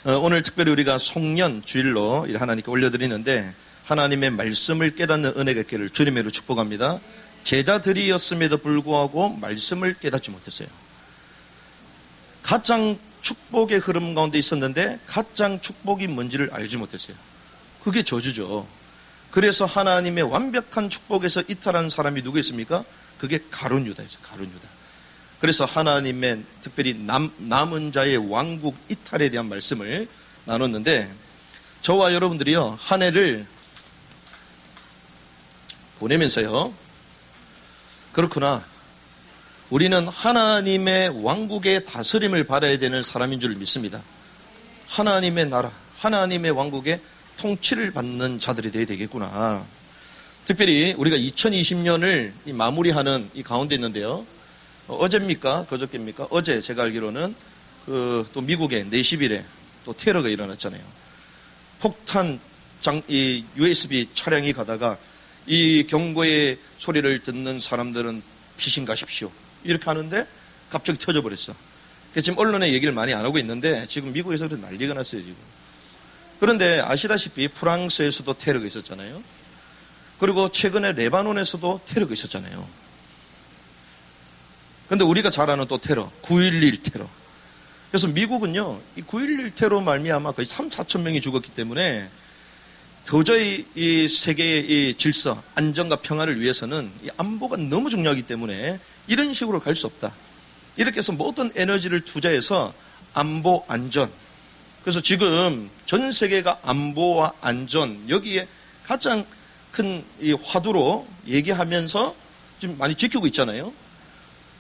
오늘 특별히 우리가 송년 주일로 하나님께 올려드리는데 하나님의 말씀을 깨닫는 은혜가 있기를 주님으로 축복합니다. 제자들이었음에도 불구하고 말씀을 깨닫지 못했어요. 가장 축복의 흐름 가운데 있었는데 가장 축복이 뭔지를 알지 못했어요. 그게 저주죠. 그래서 하나님의 완벽한 축복에서 이탈한 사람이 누구 있습니까? 그게 가룟 유다였어요. 가룟 유다. 그래서 하나님의 특별히 남은 자의 왕국 이탈에 대한 말씀을 나눴는데, 저와 여러분들이요 한 해를 보내면서요, 그렇구나, 우리는 하나님의 왕국의 다스림을 받아야 되는 사람인 줄 믿습니다. 하나님의 나라, 하나님의 왕국의 통치를 받는 자들이 되어야 되겠구나. 특별히 우리가 2020년을 마무리하는 이 가운데 있는데요, 어제입니까? 그저께입니까? 어제 제가 알기로는 또 미국의 내시빌에 또 테러가 일어났잖아요. 폭탄 이 USB 차량이 가다가 이 경고의 소리를 듣는 사람들은 피신 가십시오, 이렇게 하는데 갑자기 터져버렸어. 그래서 지금 언론에 얘기를 많이 안 하고 있는데 지금 미국에서 난리가 났어요 지금. 그런데 아시다시피 프랑스에서도 테러가 있었잖아요. 그리고 최근에 레바논에서도 테러가 있었잖아요. 그런데 우리가 잘 아는 또 테러, 9.11 테러. 그래서 미국은요, 이 9.11 테러 말미암아 거의 3, 4천 명이 죽었기 때문에 도저히 이 세계의 이 질서, 안정과 평화를 위해서는 이 안보가 너무 중요하기 때문에 이런 식으로 갈 수 없다. 이렇게 해서 모든 에너지를 투자해서 안보, 안전. 그래서 지금 전 세계가 안보와 안전, 여기에 가장 큰 이 화두로 얘기하면서 지금 많이 지키고 있잖아요.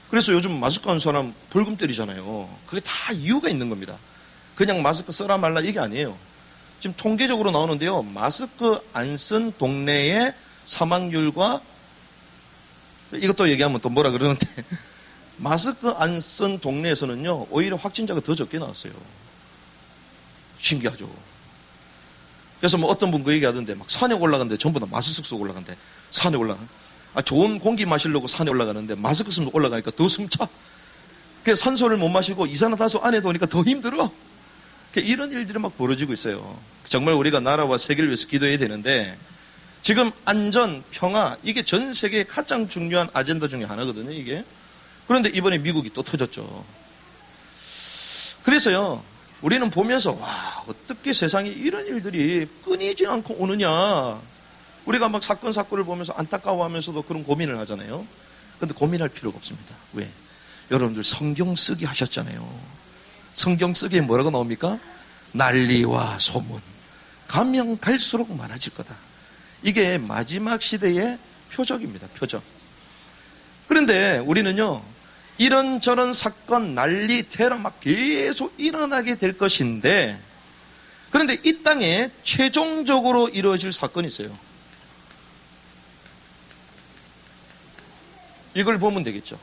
그래서 요즘 마스크 한 사람 벌금 때리잖아요. 그게 다 이유가 있는 겁니다. 그냥 마스크 써라 말라 이게 아니에요. 지금 통계적으로 나오는데요, 마스크 안 쓴 동네의 사망률과, 이것도 얘기하면 또 뭐라 그러는데, 마스크 안 쓴 동네에서는요 오히려 확진자가 더 적게 나왔어요. 신기하죠. 그래서 뭐 어떤 분 그 얘기하던데, 막 산에 올라가는데 전부 다 마스크 쓰고 올라간대. 산에 올라가. 좋은 공기 마시려고 산에 올라가는데 마스크 쓰면 올라가니까 더 숨차. 그래서 산소를 못 마시고 이산화탄소 안에 도니까 더 힘들어. 이런 일들이 막 벌어지고 있어요. 정말 우리가 나라와 세계를 위해서 기도해야 되는데, 지금 안전, 평화, 이게 전 세계의 가장 중요한 아젠다 중에 하나거든요, 이게. 그런데 이번에 미국이 또 터졌죠. 그래서요, 우리는 보면서, 와, 어떻게 세상에 이런 일들이 끊이지 않고 오느냐. 우리가 막 사건을 보면서 안타까워하면서도 그런 고민을 하잖아요. 그런데 고민할 필요가 없습니다. 왜? 여러분들 성경 쓰기 하셨잖아요. 성경 쓰기에 뭐라고 나옵니까? 난리와 소문. 가면 갈수록 많아질 거다. 이게 마지막 시대의 표적입니다. 표적. 그런데 우리는요, 이런저런 사건, 난리, 테러 막 계속 일어나게 될 것인데, 그런데 이 땅에 최종적으로 이루어질 사건이 있어요. 이걸 보면 되겠죠.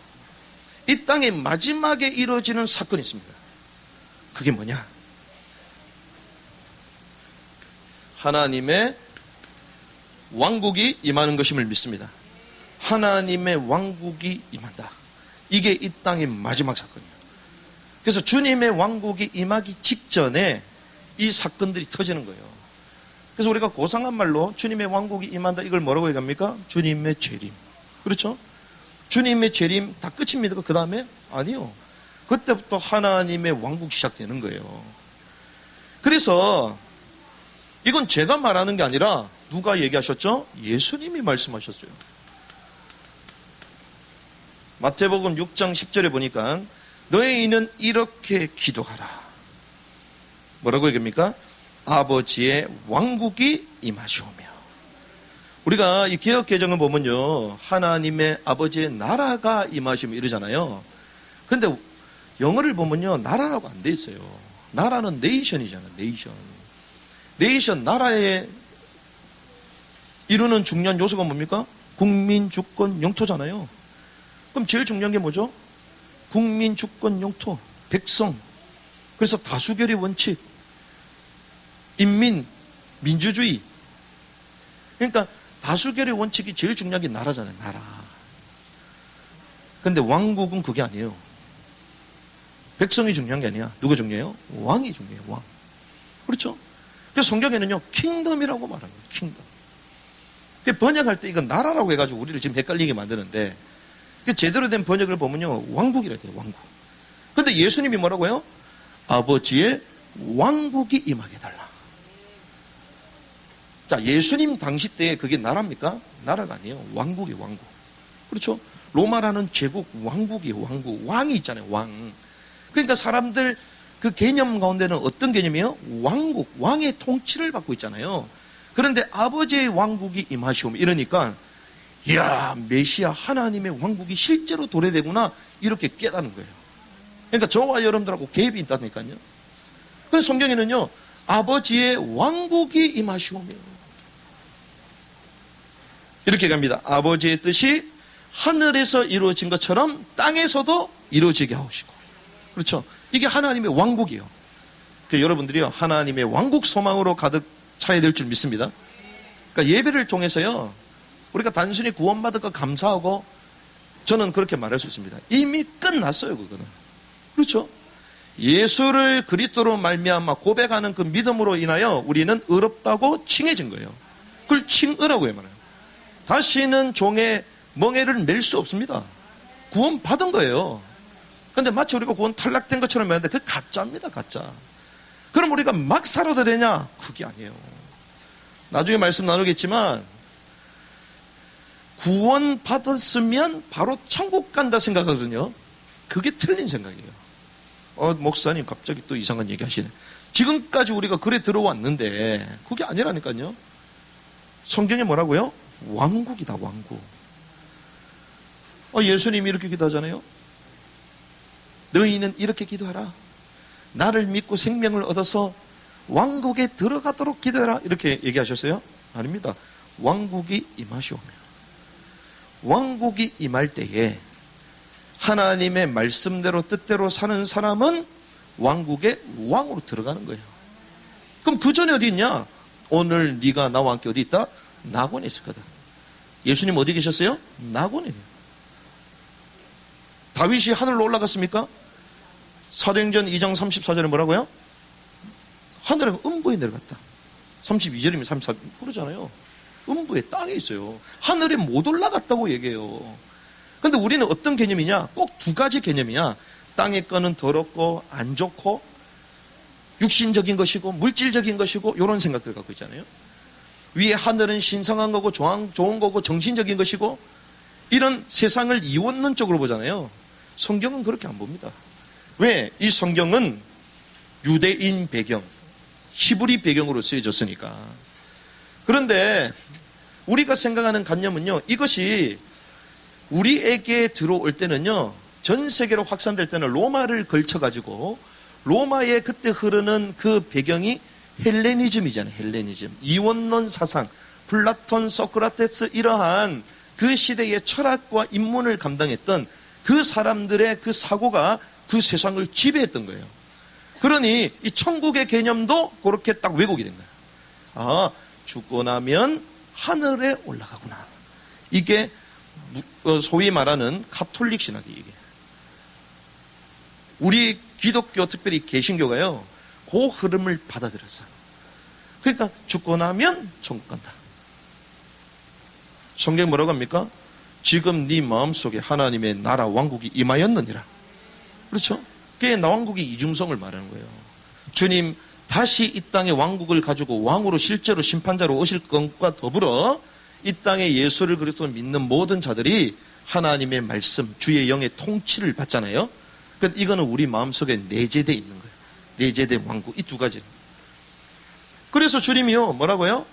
이 땅에 마지막에 이루어지는 사건이 있습니다. 그게 뭐냐? 하나님의 왕국이 임하는 것임을 믿습니다. 하나님의 왕국이 임한다. 이게 이 땅의 마지막 사건이에요. 그래서 주님의 왕국이 임하기 직전에 이 사건들이 터지는 거예요. 그래서 우리가 고상한 말로 주님의 왕국이 임한다, 이걸 뭐라고 얘기합니까? 주님의 재림. 그렇죠? 주님의 재림 다 끝입니까? 그 다음에? 아니요. 그때부터 하나님의 왕국 시작되는 거예요. 그래서 이건 제가 말하는 게 아니라 누가 얘기하셨죠? 예수님이 말씀하셨어요. 마태복음 6장 10절에 보니까 너희는 이렇게 기도하라. 뭐라고 얘기합니까? 아버지의 왕국이 임하시오며. 우리가 이 개역개정을 보면요, 하나님의 아버지의 나라가 임하시면 이러잖아요. 근데 영어를 보면요, 나라라고 안 돼 있어요. 나라는 네이션이잖아요. 네이션, 나라에 이루는 중요한 요소가 뭡니까? 국민, 주권, 영토잖아요. 그럼 제일 중요한 게 뭐죠? 국민, 주권, 영토, 백성. 그래서 다수결의 원칙, 인민, 민주주의. 그러니까 다수결의 원칙이 제일 중요한 게 나라잖아요. 나라. 근데 왕국은 그게 아니에요. 백성이 중요한 게 아니야. 누가 중요해요? 왕이 중요해요. 왕. 그렇죠? 그래서 성경에는요, 킹덤이라고 말합니다. 킹덤. 번역할 때 이건 나라라고 해가지고 우리를 지금 헷갈리게 만드는데, 제대로 된 번역을 보면요, 왕국이라 돼요, 왕국. 근데 예수님이 뭐라고요? 아버지의 왕국이 임하게 달라. 자, 예수님 당시 때 그게 나라입니까? 나라가 아니에요. 왕국이에요, 왕국. 그렇죠? 로마라는 제국, 왕국이에요, 왕국. 왕이 있잖아요, 왕. 그러니까 사람들 그 개념 가운데는 어떤 개념이에요? 왕국, 왕의 통치를 받고 있잖아요. 그런데 아버지의 왕국이 임하시오면 이러니까, 이야, 메시아 하나님의 왕국이 실제로 도래되구나, 이렇게 깨닫는 거예요. 그러니까 저와 여러분들하고 갭이 있다니까요. 그래서 성경에는요, 아버지의 왕국이 임하시오며 이렇게 갑니다. 아버지의 뜻이 하늘에서 이루어진 것처럼 땅에서도 이루어지게 하시고. 그렇죠? 이게 하나님의 왕국이에요. 그러니까 여러분들이요, 하나님의 왕국 소망으로 가득 차야 될 줄 믿습니다. 그러니까 예배를 통해서요, 우리가 단순히 구원받은 거 감사하고, 저는 그렇게 말할 수 있습니다. 이미 끝났어요, 그거는. 그렇죠? 예수를 그리스도로 말미암아 고백하는 그 믿음으로 인하여 우리는 의롭다고 칭해진 거예요. 그걸 칭의라고 해요. 다시는 종의 멍에를 맬 수 없습니다. 구원 받은 거예요. 근데 마치 우리가 구원 탈락된 것처럼 말하는데 그게 가짜입니다, 가짜. 그럼 우리가 막 살아도 되냐? 그게 아니에요. 나중에 말씀 나누겠지만, 구원 받았으면 바로 천국 간다 생각하거든요. 그게 틀린 생각이에요. 목사님 갑자기 또 이상한 얘기 하시네. 지금까지 우리가 그래 들어왔는데 그게 아니라니까요. 성경에 뭐라고요? 왕국이다, 왕국. 예수님이 이렇게 기도하잖아요. 너희는 이렇게 기도하라. 나를 믿고 생명을 얻어서 왕국에 들어가도록 기도해라. 이렇게 얘기하셨어요? 아닙니다. 왕국이 임하시오며. 왕국이 임할 때에 하나님의 말씀대로 뜻대로 사는 사람은 왕국의 왕으로 들어가는 거예요. 그럼 그 전에 어디 있냐? 오늘 네가 나와 함께 어디 있다? 낙원에 있을 거다. 예수님 어디 계셨어요? 낙원에. 다윗이 하늘로 올라갔습니까? 사도행전 2장 34절에 뭐라고요? 하늘에 음부에 내려갔다. 32절이면 34 그러잖아요. 음부에 땅에 있어요. 하늘에 못 올라갔다고 얘기해요. 근데 우리는 어떤 개념이냐? 꼭 두 가지 개념이야. 땅의 거는 더럽고 안 좋고 육신적인 것이고 물질적인 것이고 이런 생각들 갖고 있잖아요. 위에 하늘은 신성한 거고 좋은 거고 정신적인 것이고 이런 세상을 이원론 쪽으로 보잖아요. 성경은 그렇게 안 봅니다. 왜? 이 성경은 유대인 배경, 히브리 배경으로 쓰여졌으니까. 그런데 우리가 생각하는 관념은요, 이것이 우리에게 들어올 때는요, 전 세계로 확산될 때는 로마를 걸쳐가지고 로마에 그때 흐르는 그 배경이 헬레니즘이잖아요. 헬레니즘. 이원론 사상, 플라톤, 소크라테스 이러한 그 시대의 철학과 인문을 감당했던 그 사람들의 그 사고가 그 세상을 지배했던 거예요. 그러니 이 천국의 개념도 그렇게 딱 왜곡이 된 거예요. 아, 죽고 나면 하늘에 올라가구나. 이게 소위 말하는 가톨릭 신학이 이게. 우리 기독교 특별히 개신교가요, 그 흐름을 받아들였어요. 그러니까 죽고 나면 천국 간다. 성경 뭐라고 합니까? 지금 네 마음속에 하나님의 나라 왕국이 임하였느니라. 그렇죠? 그게 나 왕국의 이중성을 말하는 거예요. 주님 다시 이 땅의 왕국을 가지고 왕으로 실제로 심판자로 오실 것과 더불어 이 땅에 예수를 그리스도를 믿는 모든 자들이 하나님의 말씀, 주의 영의 통치를 받잖아요. 그러니까 이거는 우리 마음속에 내재되어 있는 거예요. 내재된 왕국, 이 두 가지. 그래서 주님이요, 뭐라고요?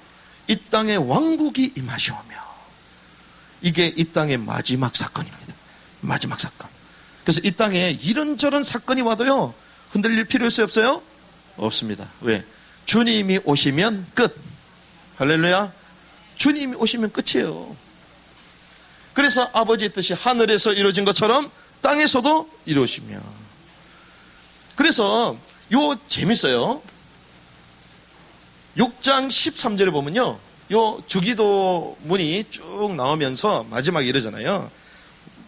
이 땅에 왕국이 임하시오며. 이게 이 땅의 마지막 사건입니다. 마지막 사건. 그래서 이 땅에 이런저런 사건이 와도요, 흔들릴 필요 있어요, 없어요? 없습니다. 왜? 주님이 오시면 끝. 할렐루야. 주님이 오시면 끝이에요. 그래서 아버지의 뜻이 하늘에서 이루어진 것처럼 땅에서도 이루어지며. 그래서 요 재밌어요. 6장 13절에 보면요, 요 주기도문이 쭉 나오면서 마지막에 이러잖아요.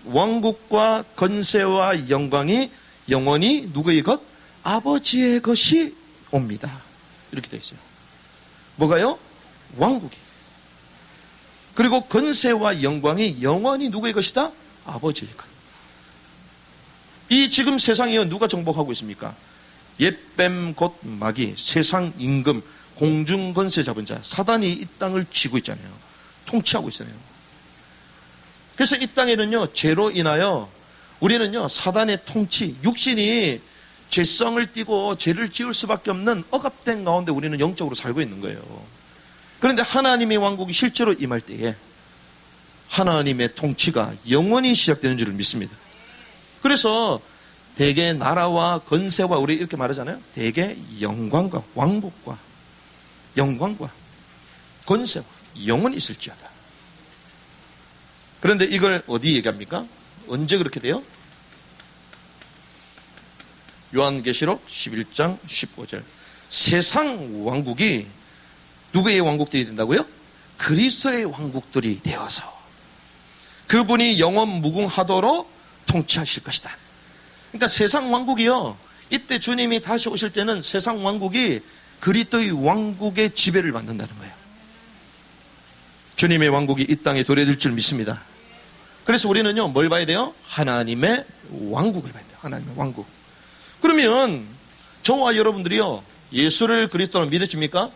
왕국과 건세와 영광이 영원히 누구의 것? 아버지의 것이 옵니다. 이렇게 되어 있어요. 뭐가요? 왕국이. 그리고 권세와 영광이 영원히 누구의 것이다? 아버지의 것. 이 지금 세상이요, 누가 정복하고 있습니까? 옛뱀 곧 마귀, 세상 임금, 공중 권세 잡은 자, 사단이 이 땅을 쥐고 있잖아요. 통치하고 있잖아요. 그래서 이 땅에는요, 죄로 인하여 우리는요, 사단의 통치, 육신이 죄성을 띠고 죄를 지을 수밖에 없는 억압된 가운데 우리는 영적으로 살고 있는 거예요. 그런데 하나님의 왕국이 실제로 임할 때에 하나님의 통치가 영원히 시작되는 줄을 믿습니다. 그래서 대개 나라와 권세와 우리 이렇게 말하잖아요. 대개 영광과 왕국과 영광과 권세와 영원히 있을지어다. 그런데 이걸 어디 얘기합니까? 언제 그렇게 돼요? 요한계시록 11장 15절. 세상 왕국이 누구의 왕국들이 된다고요? 그리스도의 왕국들이 되어서 그분이 영원 무궁하도록 통치하실 것이다. 그러니까 세상 왕국이요, 이때 주님이 다시 오실 때는 세상 왕국이 그리스도의 왕국의 지배를 받는다는 거예요. 주님의 왕국이 이 땅에 도래될 줄 믿습니다. 그래서 우리는요, 뭘 봐야 돼요? 하나님의 왕국을 봐야 돼요. 하나님의 왕국. 그러면 저와 여러분들이요, 예수를 그리스도로 믿으십니까?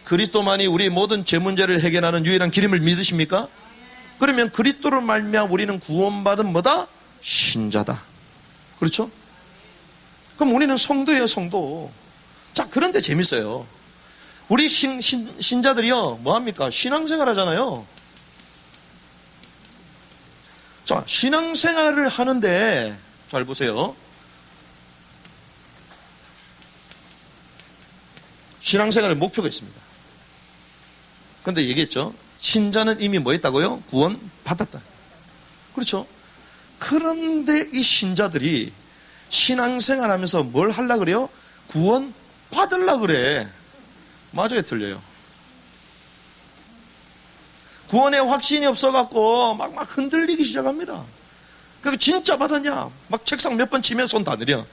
그리스도만이 우리의 모든 죄 문제를 해결하는 유일한 길임을 믿으십니까? 그러면 그리스도로 말미암아 우리는 구원받은 뭐다? 신자다. 그렇죠? 그럼 우리는 성도예요, 성도. 자, 그런데 재밌어요. 우리 신자들이요, 뭐합니까? 신앙생활 하잖아요. 자, 신앙생활을 하는데, 잘 보세요. 신앙생활의 목표가 있습니다. 그런데 얘기했죠. 신자는 이미 뭐 했다고요? 구원 받았다. 그렇죠? 그런데 이 신자들이 신앙생활 하면서 뭘 하려고 그래요? 구원 받으려고 그래. 맞아요, 틀려요? 구원에 확신이 없어갖고 막 흔들리기 시작합니다. 그러니까 진짜 받았냐? 막 책상 몇 번 치면 손 다 느려.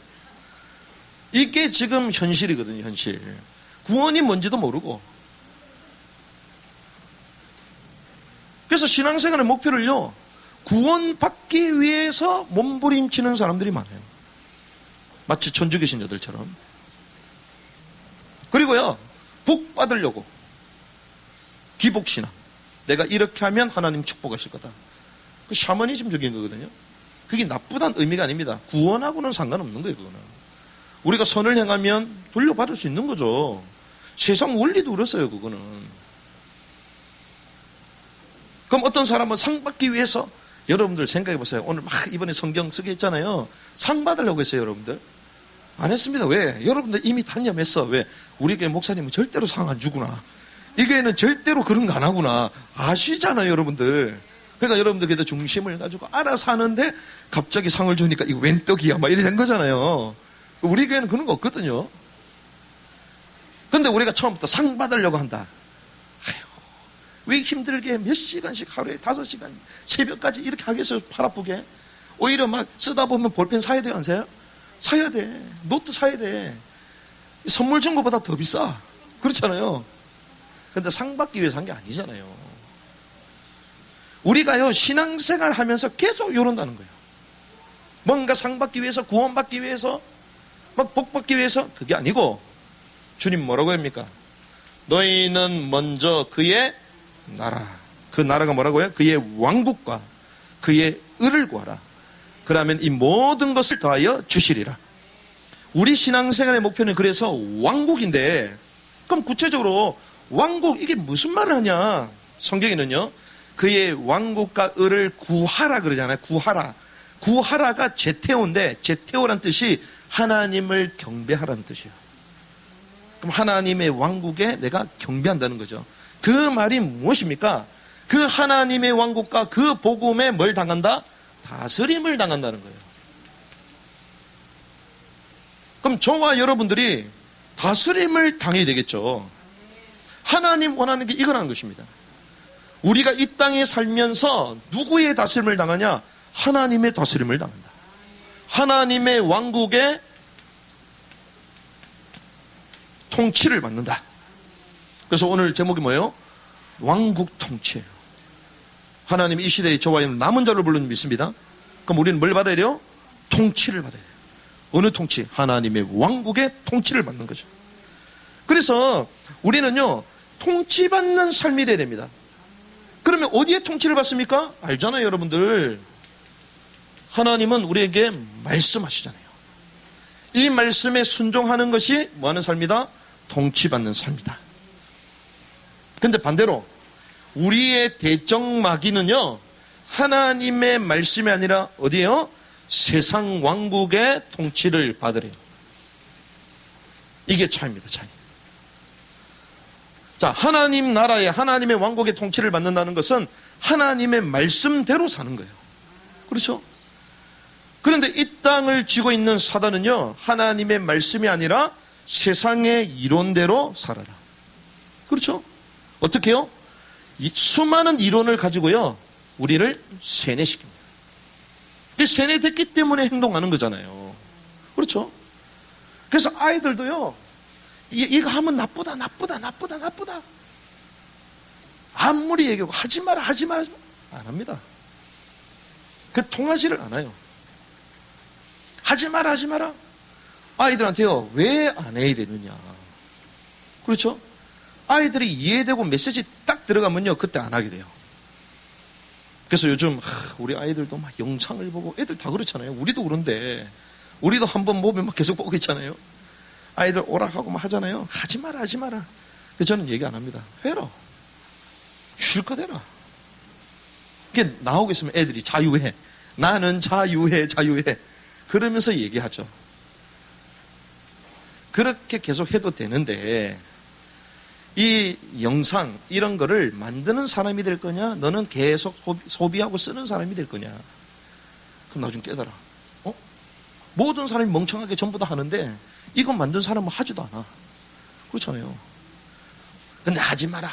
이게 지금 현실이거든요, 현실. 구원이 뭔지도 모르고. 그래서 신앙생활의 목표를요, 구원받기 위해서 몸부림치는 사람들이 많아요. 마치 천주교 신자들처럼. 그리고요, 복 받으려고. 기복신앙. 내가 이렇게 하면 하나님 축복하실 거다. 그 샤머니즘적인 거거든요. 그게 나쁘다는 의미가 아닙니다. 구원하고는 상관없는 거예요, 그거는. 우리가 선을 행하면 돌려받을 수 있는 거죠. 세상 원리도 그렇어요, 그거는. 그럼 어떤 사람은 상 받기 위해서, 여러분들 생각해 보세요. 오늘 막 이번에 성경 쓰게 했잖아요. 상 받으려고 했어요, 여러분들. 안 했습니다. 왜? 여러분들 이미 단념했어. 왜? 우리 교회 목사님은 절대로 상 안 주구나. 이 교회는 절대로 그런 거 안 하구나. 아시잖아요, 여러분들. 그러니까 여러분들 그래도 중심을 가지고 알아서 하는데 갑자기 상을 주니까 이거 웬 떡이야. 막 이래 된 거잖아요. 우리 교회는 그런 거 없거든요. 근데 우리가 처음부터 상 받으려고 한다. 아휴, 왜 힘들게 몇 시간씩 하루에 5시간 새벽까지 이렇게 하겠어요, 팔 아프게. 오히려 막 쓰다 보면 볼펜 사야 돼요, 안 사요? 사야 돼. 노트 사야 돼. 선물 준 것보다 더 비싸. 그렇잖아요. 근데 상 받기 위해서 한 게 아니잖아요. 우리가요, 신앙생활 하면서 계속 이런다는 거예요. 뭔가 상 받기 위해서, 구원 받기 위해서, 막 복 받기 위해서, 그게 아니고, 주님 뭐라고 합니까? 너희는 먼저 그의 나라, 그 나라가 뭐라고요? 그의 왕국과 그의 의를 구하라. 그러면 이 모든 것을 더하여 주시리라. 우리 신앙생활의 목표는 그래서 왕국인데, 그럼 구체적으로 왕국, 이게 무슨 말을 하냐? 성경에는요, 그의 왕국과 의를 구하라 그러잖아요. 구하라. 구하라가 제테오인데, 제테오란 뜻이 하나님을 경배하라는 뜻이에요. 그럼 하나님의 왕국에 내가 경배한다는 거죠. 그 말이 무엇입니까? 그 하나님의 왕국과 그 복음에 뭘 당한다? 다스림을 당한다는 거예요. 그럼 저와 여러분들이 다스림을 당해야 되겠죠. 하나님 원하는 게 이거라는 것입니다. 우리가 이 땅에 살면서 누구의 다스림을 당하냐? 하나님의 다스림을 당한다. 하나님의 왕국의 통치를 받는다. 그래서 오늘 제목이 뭐예요? 왕국 통치예요. 하나님이 이 시대에 저와 남은 자를 부르는 믿습니다. 그럼 우리는 뭘 받아야 돼요? 통치를 받아야 돼요. 어느 통치? 하나님의 왕국의 통치를 받는 거죠. 그래서 우리는요, 통치받는 삶이 돼야 됩니다. 그러면 어디에 통치를 받습니까? 알잖아요, 여러분들. 하나님은 우리에게 말씀하시잖아요. 이 말씀에 순종하는 것이 뭐하는 삶이다? 통치받는 삶이다. 근데 반대로 우리의 대적마귀는요, 하나님의 말씀이 아니라 어디에요? 세상 왕국의 통치를 받으래요. 이게 차이입니다, 차이. 자, 하나님 나라의 하나님의 왕국의 통치를 받는다는 것은 하나님의 말씀대로 사는 거예요. 그렇죠? 그런데 이 땅을 쥐고 있는 사단은요, 하나님의 말씀이 아니라 세상의 이론대로 살아라. 그렇죠? 어떻게 해요? 수많은 이론을 가지고요, 우리를 세뇌시킵니다. 세뇌됐기 때문에 행동하는 거잖아요. 그렇죠? 그래서 아이들도요, 이거 하면 나쁘다. 아무리 얘기하고 하지 마라. 안 합니다. 그 통하지를 않아요. 하지 마라. 아이들한테요, 왜 안 해야 되느냐. 그렇죠? 아이들이 이해되고 메시지 딱 들어가면요, 그때 안 하게 돼요. 그래서 요즘 우리 아이들도 막 영상을 보고, 애들 다 그렇잖아요. 우리도 그런데 우리도 한번 보면 막 계속 보고 있잖아요. 아이들 오락하고 막 하잖아요. 하지 마라. 그래서 저는 얘기 안 합니다. 해라. 실컷 해라. 그게 나오고 있으면 애들이 자유해. 나는 자유해. 그러면서 얘기하죠. 그렇게 계속 해도 되는데, 이 영상 이런 거를 만드는 사람이 될 거냐, 너는 계속 소비하고 쓰는 사람이 될 거냐. 그럼 나중에 깨달아. 모든 사람이 멍청하게 전부 다 하는데 이거 만든 사람은 하지도 않아. 그렇잖아요. 근데 하지 마라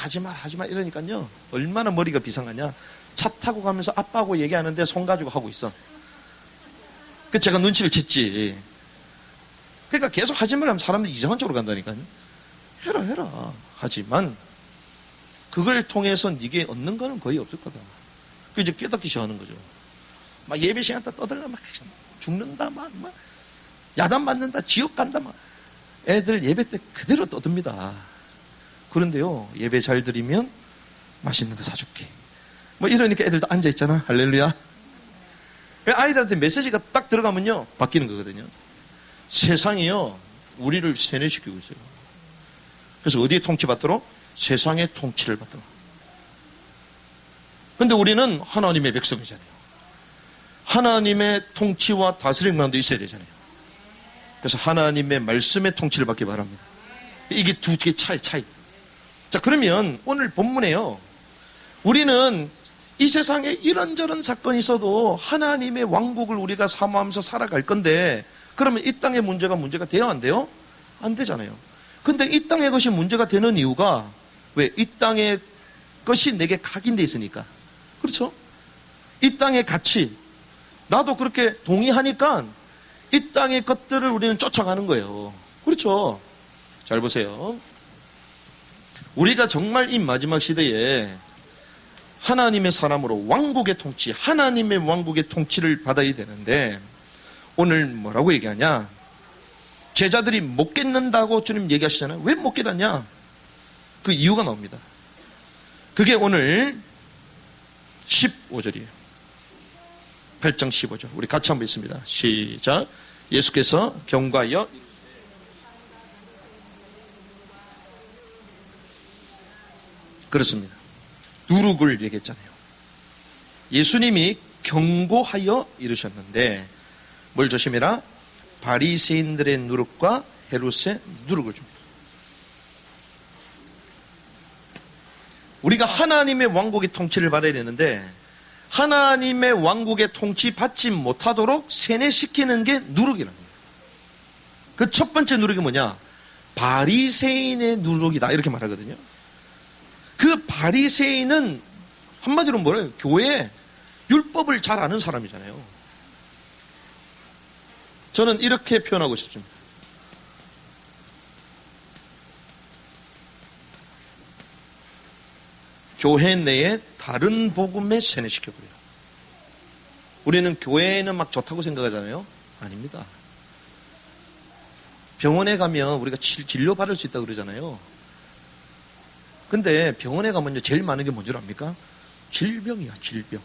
이러니까요, 얼마나 머리가 비상하냐. 차 타고 가면서 아빠하고 얘기하는데 손 가지고 하고 있어. 그 제가 눈치를 챘지. 그러니까 계속 하지 말라면 사람들이 이상한 쪽으로 간다니까요. 해라. 하지만 그걸 통해서 네게 얻는 거는 거의 없을 거다. 그 이제 깨닫기 시작하는 거죠. 막 예배 시간 때 떠들라, 막 죽는다, 막 야단 맞는다, 지옥 간다, 막 애들 예배 때 그대로 떠듭니다. 그런데요, 예배 잘 드리면 맛있는 거 사줄게. 뭐 이러니까 애들도 앉아 있잖아. 할렐루야. 아이들한테 메시지가 딱 들어가면요, 바뀌는 거거든요. 세상이요, 우리를 세뇌시키고 있어요. 그래서 어디에 통치받도록? 세상의 통치를 받도록. 근데 우리는 하나님의 백성이잖아요. 하나님의 통치와 다스림만도 있어야 되잖아요. 그래서 하나님의 말씀의 통치를 받기 바랍니다. 이게 두 개의 차이. 자, 그러면 오늘 본문에요, 우리는 이 세상에 이런저런 사건이 있어도 하나님의 왕국을 우리가 사모하면서 살아갈 건데, 그러면 이 땅의 문제가 돼요, 안 돼요? 안 되잖아요. 근데 이 땅의 것이 문제가 되는 이유가, 왜? 이 땅의 것이 내게 각인돼 있으니까. 그렇죠? 이 땅의 가치, 나도 그렇게 동의하니까 이 땅의 것들을 우리는 쫓아가는 거예요. 그렇죠? 잘 보세요. 우리가 정말 이 마지막 시대에 하나님의 사람으로 왕국의 통치, 하나님의 왕국의 통치를 받아야 되는데, 오늘 뭐라고 얘기하냐? 제자들이 못 깨닫는다고 주님 얘기하시잖아요. 왜 못 깨닫냐? 그 이유가 나옵니다. 그게 오늘 15절이에요. 8장 15절. 우리 같이 한번 읽습니다. 시작. 예수께서 경고하여 그렇습니다. 누룩을 얘기했잖아요. 예수님이 경고하여 이르셨는데 뭘 조심해라? 바리새인들의 누룩과 헤롯의 누룩을 줍니다. 우리가 하나님의 왕국의 통치를 받아야 되는데, 하나님의 왕국의 통치 받지 못하도록 세뇌시키는 게 누룩이라는 거예요. 그 첫 번째 누룩이 뭐냐? 바리새인의 누룩이다, 이렇게 말하거든요. 그 바리새인은 한마디로 뭐래요? 교회에 율법을 잘 아는 사람이잖아요. 저는 이렇게 표현하고 싶습니다. 교회 내에 다른 복음에 세뇌시켜버려요. 우리는 교회는 막 좋다고 생각하잖아요. 아닙니다. 병원에 가면 우리가 진료받을 수 있다고 그러잖아요. 근데 병원에 가면요, 제일 많은 게 뭔지 압니까? 질병이야, 질병.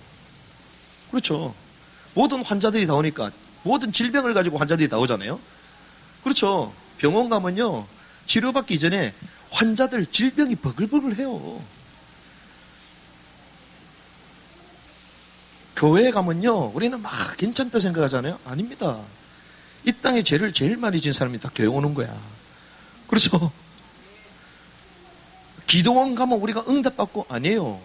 그렇죠. 모든 환자들이 나오니까 모든 질병을 가지고 환자들이 나오잖아요. 그렇죠. 병원 가면요, 치료받기 전에 환자들 질병이 버글버글해요. 교회에 가면요, 우리는 막 괜찮다 생각하잖아요. 아닙니다. 이 땅에 죄를 제일 많이 진 사람이 다 교회 오는 거야. 그렇죠. 기도원 가면 우리가 응답받고, 아니에요.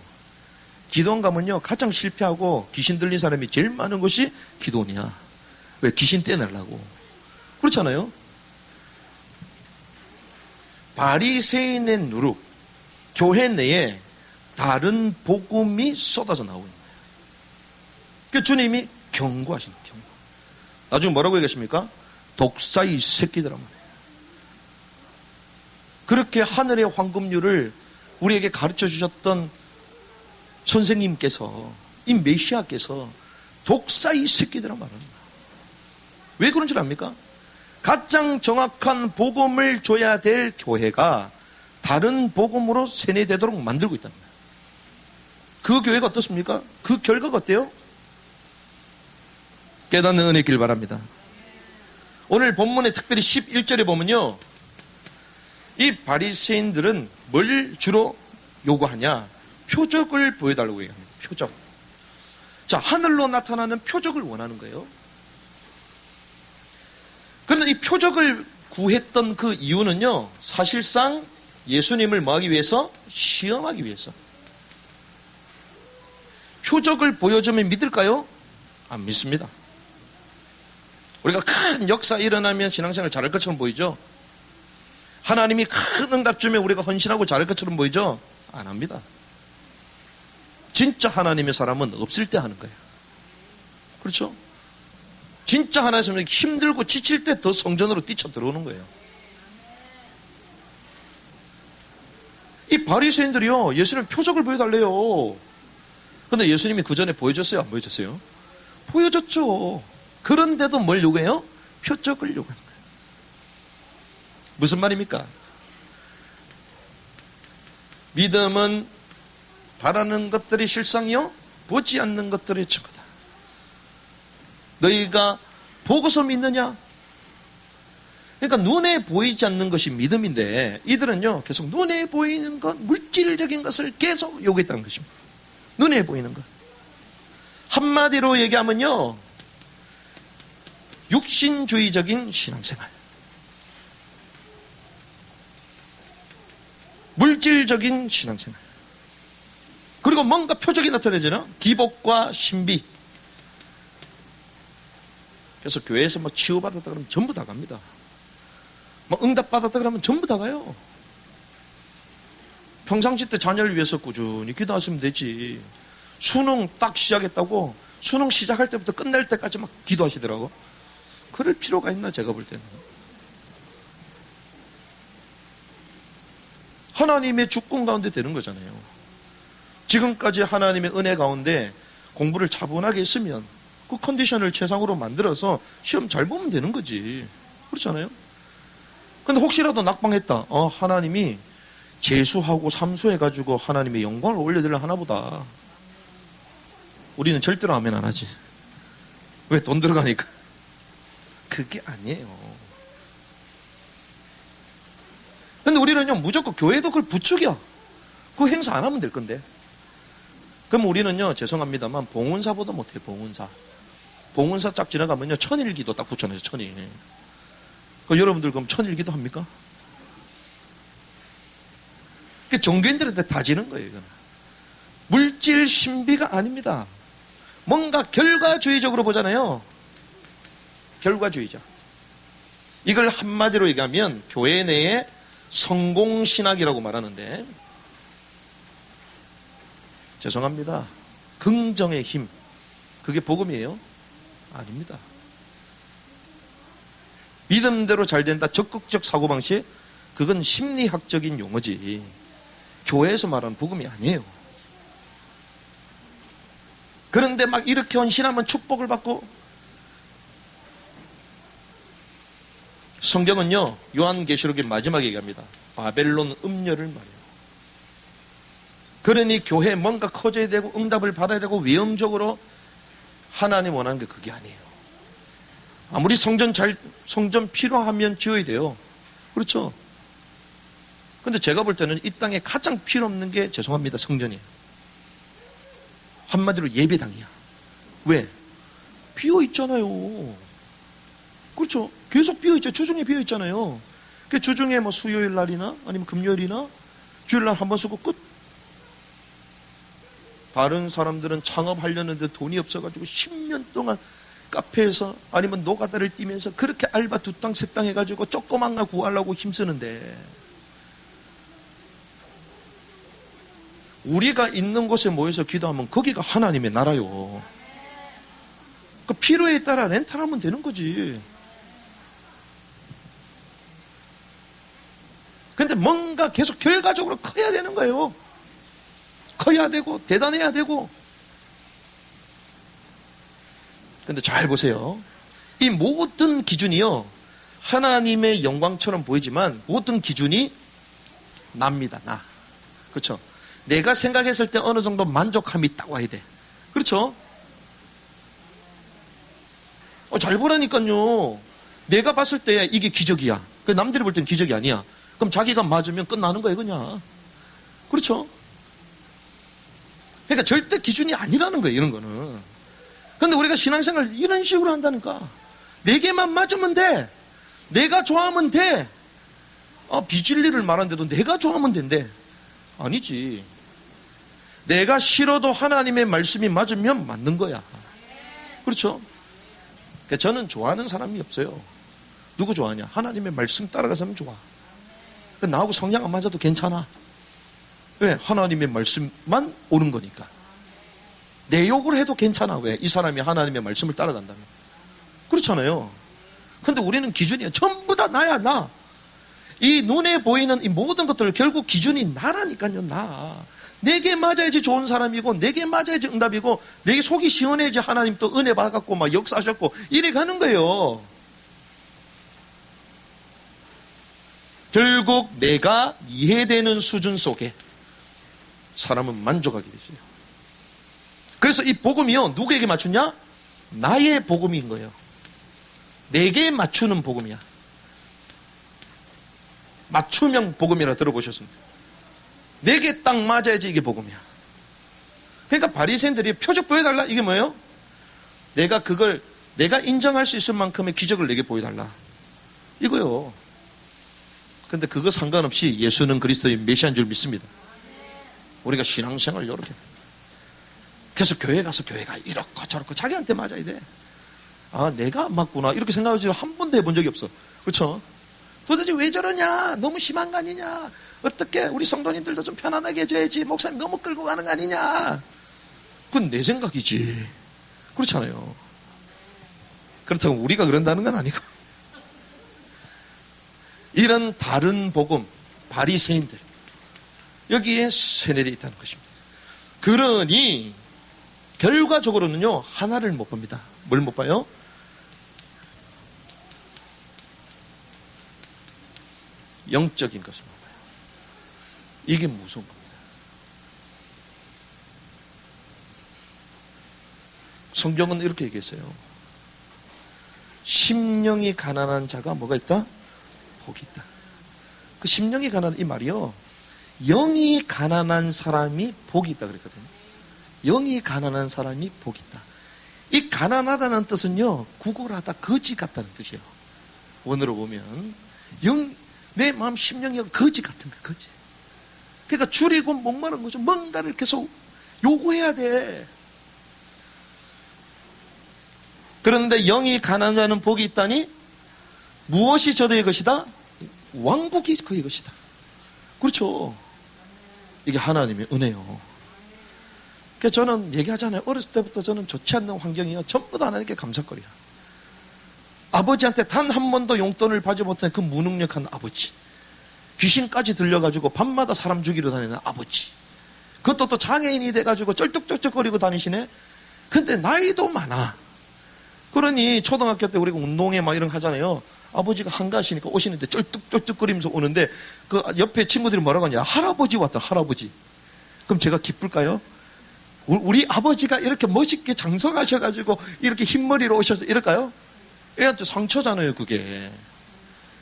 기도원 가면요, 가장 실패하고 귀신 들린 사람이 제일 많은 곳이 기도원이야. 왜? 귀신 떼내려고. 그렇잖아요. 바리새인의 누룩, 교회 내에 다른 복음이 쏟아져 나오는 거예요. 그 주님이 경고하시는 거예요. 경고. 나중에 뭐라고 얘기하십니까? 독사의 새끼들아 말이에요. 그렇게 하늘의 황금률을 우리에게 가르쳐 주셨던 선생님께서, 이 메시아께서 독사의 새끼들아 말합니다. 왜 그런 줄 압니까? 가장 정확한 복음을 줘야 될 교회가 다른 복음으로 세뇌되도록 만들고 있다는 거예요. 그 교회가 어떻습니까? 그 결과가 어때요? 깨닫는 은혜 있길 바랍니다. 오늘 본문에 특별히 11절에 보면요, 이 바리새인들은 뭘 주로 요구하냐? 표적을 보여달라고 얘기합니다. 표적. 자, 하늘로 나타나는 표적을 원하는 거예요. 그런데 이 표적을 구했던 그 이유는요, 사실상 예수님을 뭐하기 위해서? 시험하기 위해서. 표적을 보여주면 믿을까요? 안 믿습니다. 우리가 큰 역사 일어나면 신앙생활 잘할 것처럼 보이죠? 하나님이 큰 응답 주면 우리가 헌신하고 잘할 것처럼 보이죠? 안 합니다. 진짜 하나님의 사람은 없을 때 하는 거예요. 그렇죠? 진짜 하나님의 사람은 힘들고 지칠 때 더 성전으로 뛰쳐 들어오는 거예요. 이 바리새인들이요, 예수님 표적을 보여달래요. 근데 예수님이 그 전에 보여줬어요? 안 보여줬어요? 보여줬죠. 그런데도 뭘 요구해요? 표적을 요구하는 거예요. 무슨 말입니까? 믿음은 바라는 것들이 실상이요, 보지 않는 것들의 증거다. 너희가 보고서 믿느냐? 그러니까 눈에 보이지 않는 것이 믿음인데, 이들은요 계속 눈에 보이는 것, 물질적인 것을 계속 요구했다는 것입니다. 눈에 보이는 것. 한마디로 얘기하면요, 육신주의적인 신앙생활, 물질적인 신앙생활, 그리고 뭔가 표적이 나타내잖아요. 기복과 신비. 그래서 교회에서 뭐 치유받았다 그러면 전부 다 갑니다. 뭐 응답받았다 그러면 전부 다 가요. 평상시 때 자녀를 위해서 꾸준히 기도하시면 되지. 수능 딱 시작했다고 수능 시작할 때부터 끝날 때까지 막 기도하시더라고. 그럴 필요가 있나, 제가 볼 때는. 하나님의 주권 가운데 되는 거잖아요. 지금까지 하나님의 은혜 가운데 공부를 차분하게 했으면 그 컨디션을 최상으로 만들어서 시험 잘 보면 되는 거지. 그렇잖아요. 근데 혹시라도 낙방했다. 하나님이 재수하고 삼수해가지고 하나님의 영광을 올려드려 하나보다. 우리는 절대로 아멘 안 하지. 왜? 돈 들어가니까. 그게 아니에요. 근데 우리는요, 무조건 교회도 그걸 부추겨. 그 행사 안 하면 될 건데. 그럼 우리는요, 죄송합니다만 봉헌사보다 못해요. 봉헌사. 봉헌사 쫙 지나가면요, 천일기도 딱 붙여놔요. 천일. 그 여러분들 그럼 천일기도 합니까? 그 종교인들한테 다 지는 거예요. 이거는. 물질 신비가 아닙니다. 뭔가 결과주의적으로 보잖아요. 결과주의자. 이걸 한마디로 얘기하면 교회 내에 성공신학이라고 말하는데, 죄송합니다. 긍정의 힘, 그게 복음이에요? 아닙니다. 믿음대로 잘 된다, 적극적 사고방식, 그건 심리학적인 용어지 교회에서 말하는 복음이 아니에요. 그런데 막 이렇게 헌신하면 축복을 받고. 성경은요, 요한계시록의 마지막에 얘기합니다. 바벨론 음녀를 말해요. 그러니 교회에 뭔가 커져야 되고 응답을 받아야 되고 외형적으로 하나님 원하는 게 그게 아니에요. 아무리 성전 필요하면 지어야 돼요. 그렇죠? 근데 제가 볼 때는 이 땅에 가장 필요 없는 게 죄송합니다, 성전이에요. 한마디로 예배당이야. 왜? 비어 있잖아요. 그렇죠? 계속 비어 있죠. 주중에 비어 있잖아요. 그 주중에 뭐 수요일 날이나 아니면 금요일이나 주일 날 한 번 쓰고 끝. 다른 사람들은 창업하려는데 돈이 없어가지고 10년 동안 카페에서 아니면 노가다를 뛰면서 그렇게 알바 두 땅 세 땅 해가지고 조그만 나 구하려고 힘쓰는데, 우리가 있는 곳에 모여서 기도하면 거기가 하나님의 나라요. 그 필요에 따라 렌탈하면 되는 거지. 근데 뭔가 계속 결과적으로 커야 되는 거예요. 커야 되고 대단해야 되고. 근데 잘 보세요. 이 모든 기준이요, 하나님의 영광처럼 보이지만 모든 기준이 납니다. 나. 그렇죠? 내가 생각했을 때 어느 정도 만족함이 딱 와야 돼. 그렇죠? 잘 보라니까요. 내가 봤을 때 이게 기적이야. 남들이 볼 때는 기적이 아니야. 그럼 자기가 맞으면 끝나는 거예요, 그냥. 그렇죠? 그러니까 절대 기준이 아니라는 거예요, 이런 거는. 근데 우리가 신앙생활 이런 식으로 한다니까. 내게만 맞으면 돼. 내가 좋아하면 돼. 비진리를 말하는데도 내가 좋아하면 된대. 아니지. 내가 싫어도 하나님의 말씀이 맞으면 맞는 거야. 그렇죠? 그러니까 저는 좋아하는 사람이 없어요. 누구 좋아하냐? 하나님의 말씀 따라가서 하면 좋아. 나하고 성향 안 맞아도 괜찮아. 왜? 하나님의 말씀만 옳은 거니까. 내 욕을 해도 괜찮아. 왜? 이 사람이 하나님의 말씀을 따라간다면. 그렇잖아요. 근데 우리는 기준이 전부 다 나야, 나. 이 눈에 보이는 이 모든 것들 결국 기준이 나라니까요, 나. 내게 맞아야지 좋은 사람이고, 내게 맞아야지 응답이고, 내게 속이 시원해야지 하나님 또 은혜 받아갖고 막 역사하셨고, 이래 가는 거예요. 결국 내가 이해되는 수준 속에 사람은 만족하게 되죠. 그래서 이 복음이요, 누구에게 맞추냐? 나의 복음인 거예요. 내게 맞추는 복음이야. 맞춤형 복음이라 들어보셨습니다. 내게 딱 맞아야지 이게 복음이야. 그러니까 바리새인들이 표적 보여달라, 이게 뭐예요? 내가 인정할 수 있을 만큼의 기적을 내게 보여달라, 이거요. 근데 그거 상관없이 예수는 그리스도의 메시아인 줄 믿습니다. 우리가 신앙생활 이렇게. 그래서 교회 가서 교회가 이렇고 저렇고 자기한테 맞아야 돼. 내가 안 맞구나 이렇게 생각하지 한 번도 해본 적이 없어. 그렇죠? 도대체 왜 저러냐? 너무 심한 거 아니냐? 어떻게 우리 성도님들도 좀 편안하게 해줘야지. 목사님 너무 끌고 가는 거 아니냐? 그건 내 생각이지. 그렇잖아요. 그렇다고 우리가 그런다는 건 아니고. 이런 다른 복음, 바리새인들, 여기에 세뇌되어 있다는 것입니다. 그러니 결과적으로는요, 하나를 못 봅니다. 뭘 못 봐요? 영적인 것을 못 봐요. 이게 무서운 겁니다. 성경은 이렇게 얘기했어요. 심령이 가난한 자가 뭐가 있다? 복이 있다. 그 심령이 가난한 이 말이요, 영이 가난한 사람이 복이 있다 그랬거든요. 영이 가난한 사람이 복이 있다. 이 가난하다는 뜻은요, 구걸하다, 거지 같다는 뜻이에요. 원어로 보면 내 마음 심령이 거지 같은 거야, 거지. 그러니까 줄이고 목마른 거죠. 뭔가를 계속 요구해야 돼. 그런데 영이 가난한 자는 복이 있다니, 무엇이 저들의 것이다? 왕국이 그의 것이다. 그렇죠. 이게 하나님의 은혜요. 그래서 저는 얘기하잖아요. 어렸을 때부터 저는 좋지 않는 환경이요, 전부 다 하나님께 감사거리야. 아버지한테 단 한 번도 용돈을 받지 못한 그 무능력한 아버지, 귀신까지 들려가지고 밤마다 사람 죽이러 다니는 아버지, 그것도 또 장애인이 돼가지고 쩔뚝쩔뚝거리고 다니시네. 근데 나이도 많아. 그러니 초등학교 때 우리가 운동회 막 이런 거 하잖아요. 아버지가 한가하시니까 오시는데 쩔뚝쩔뚝거리면서 오는데 그 옆에 친구들이 뭐라고 하냐. 할아버지 왔다, 할아버지. 그럼 제가 기쁠까요? 우리 아버지가 이렇게 멋있게 장성하셔가지고 이렇게 흰머리로 오셔서 이럴까요? 애한테 상처잖아요, 그게.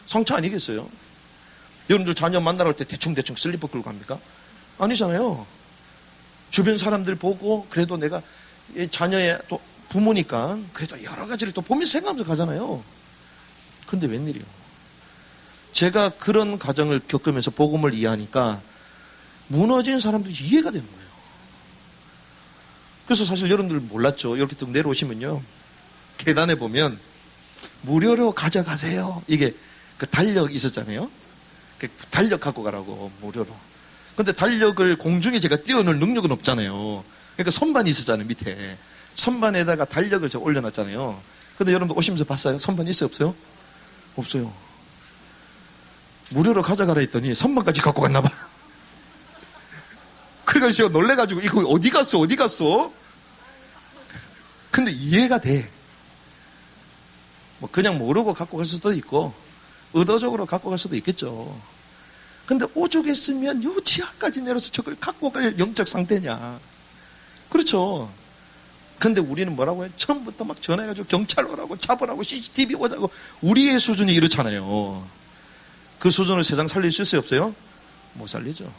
상처 아니겠어요? 여러분들 자녀 만나러 갈 때 대충대충 슬리퍼 끌고 갑니까? 아니잖아요. 주변 사람들 보고 그래도 내가 자녀의 또 부모니까 그래도 여러 가지를 또 보면서 생각하면서 가잖아요. 근데 웬일이요? 제가 그런 가정을 겪으면서 복음을 이해하니까 무너진 사람들이 이해가 되는 거예요. 그래서 사실 여러분들 몰랐죠. 이렇게 또 내려오시면요. 계단에 보면 무료로 가져가세요. 이게 그 달력 있었잖아요. 그 달력 갖고 가라고 무료로. 근데 달력을 공중에 제가 띄워놓을 능력은 없잖아요. 그러니까 선반이 있었잖아요. 밑에. 선반에다가 달력을 제가 올려놨잖아요. 근데 여러분들 오시면서 봤어요? 선반 있어요? 없어요? 없어요. 무료로 가져가라 했더니 선반까지 갖고 갔나 봐. 그러니까 제가 놀래가지고 이거 어디 갔어? 어디 갔어? 근데 이해가 돼. 뭐 그냥 모르고 갖고 갈 수도 있고 의도적으로 갖고 갈 수도 있겠죠. 근데 오죽했으면 요 지하까지 내려서 저걸 갖고 갈 영적 상태냐. 그렇죠. 근데 우리는 뭐라고 해? 처음부터 막 전화해가지고 경찰 오라고 잡으라고 CCTV 오자고. 우리의 수준이 이렇잖아요. 그 수준을 세상 살릴 수 있어요? 없어요? 못 살리죠.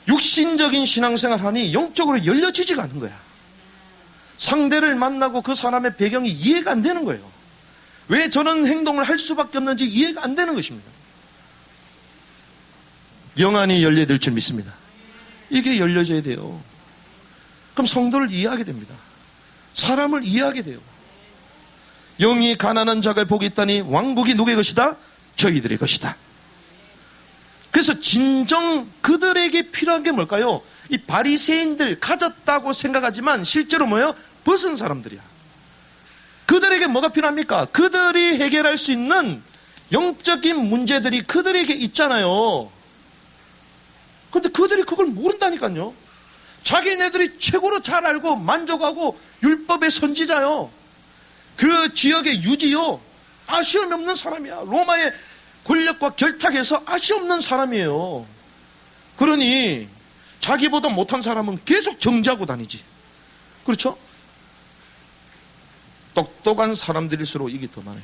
육신적인 신앙생활 하니 영적으로 열려지지가 않은 거야. 상대를 만나고 그 사람의 배경이 이해가 안 되는 거예요. 왜 저런 행동을 할 수밖에 없는지 이해가 안 되는 것입니다. 영안이 열려질 줄 믿습니다. 이게 열려져야 돼요. 그럼 성도를 이해하게 됩니다. 사람을 이해하게 돼요. 영이 가난한 자가 복이 있다니 왕국이 누구의 것이다? 저희들의 것이다. 그래서 진정 그들에게 필요한 게 뭘까요? 이 바리새인들 가졌다고 생각하지만 실제로 뭐예요? 벗은 사람들이야. 그들에게 뭐가 필요합니까? 그들이 해결할 수 있는 영적인 문제들이 그들에게 있잖아요. 근데 그들이 그걸 모른다니까요. 자기네들이 최고로 잘 알고 만족하고 율법의 선지자요. 그 지역의 유지요. 아쉬움이 없는 사람이야. 로마의 권력과 결탁해서 아쉬움 없는 사람이에요. 그러니 자기보다 못한 사람은 계속 정지하고 다니지. 그렇죠? 똑똑한 사람들일수록 이게 더 많아요.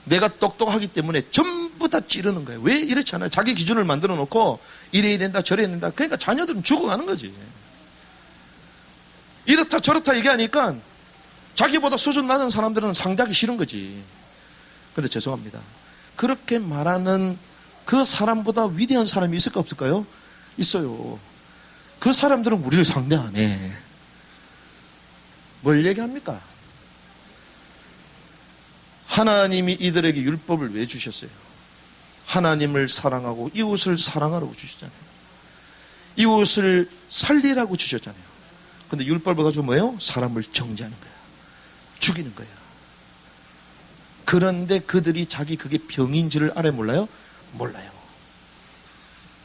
내가 똑똑하기 때문에 전부 다 찌르는 거예요. 왜 이렇지 않아요? 자기 기준을 만들어 놓고 이래야 된다 저래야 된다. 그러니까 자녀들은 죽어가는 거지. 이렇다 저렇다 얘기하니까 자기보다 수준 낮은 사람들은 상대하기 싫은 거지. 근데 죄송합니다. 그렇게 말하는 그 사람보다 위대한 사람이 있을까 없을까요? 있어요. 그 사람들은 우리를 상대 안 해. 뭘 얘기합니까? 하나님이 이들에게 율법을 왜 주셨어요? 하나님을 사랑하고 이웃을 사랑하라고 주셨잖아요. 이웃을 살리라고 주셨잖아요. 근데 율법을 가지고 뭐예요? 사람을 정죄하는 거야. 죽이는 거야. 그런데 그들이 자기 그게 병인지를 알아요? 몰라요? 몰라요.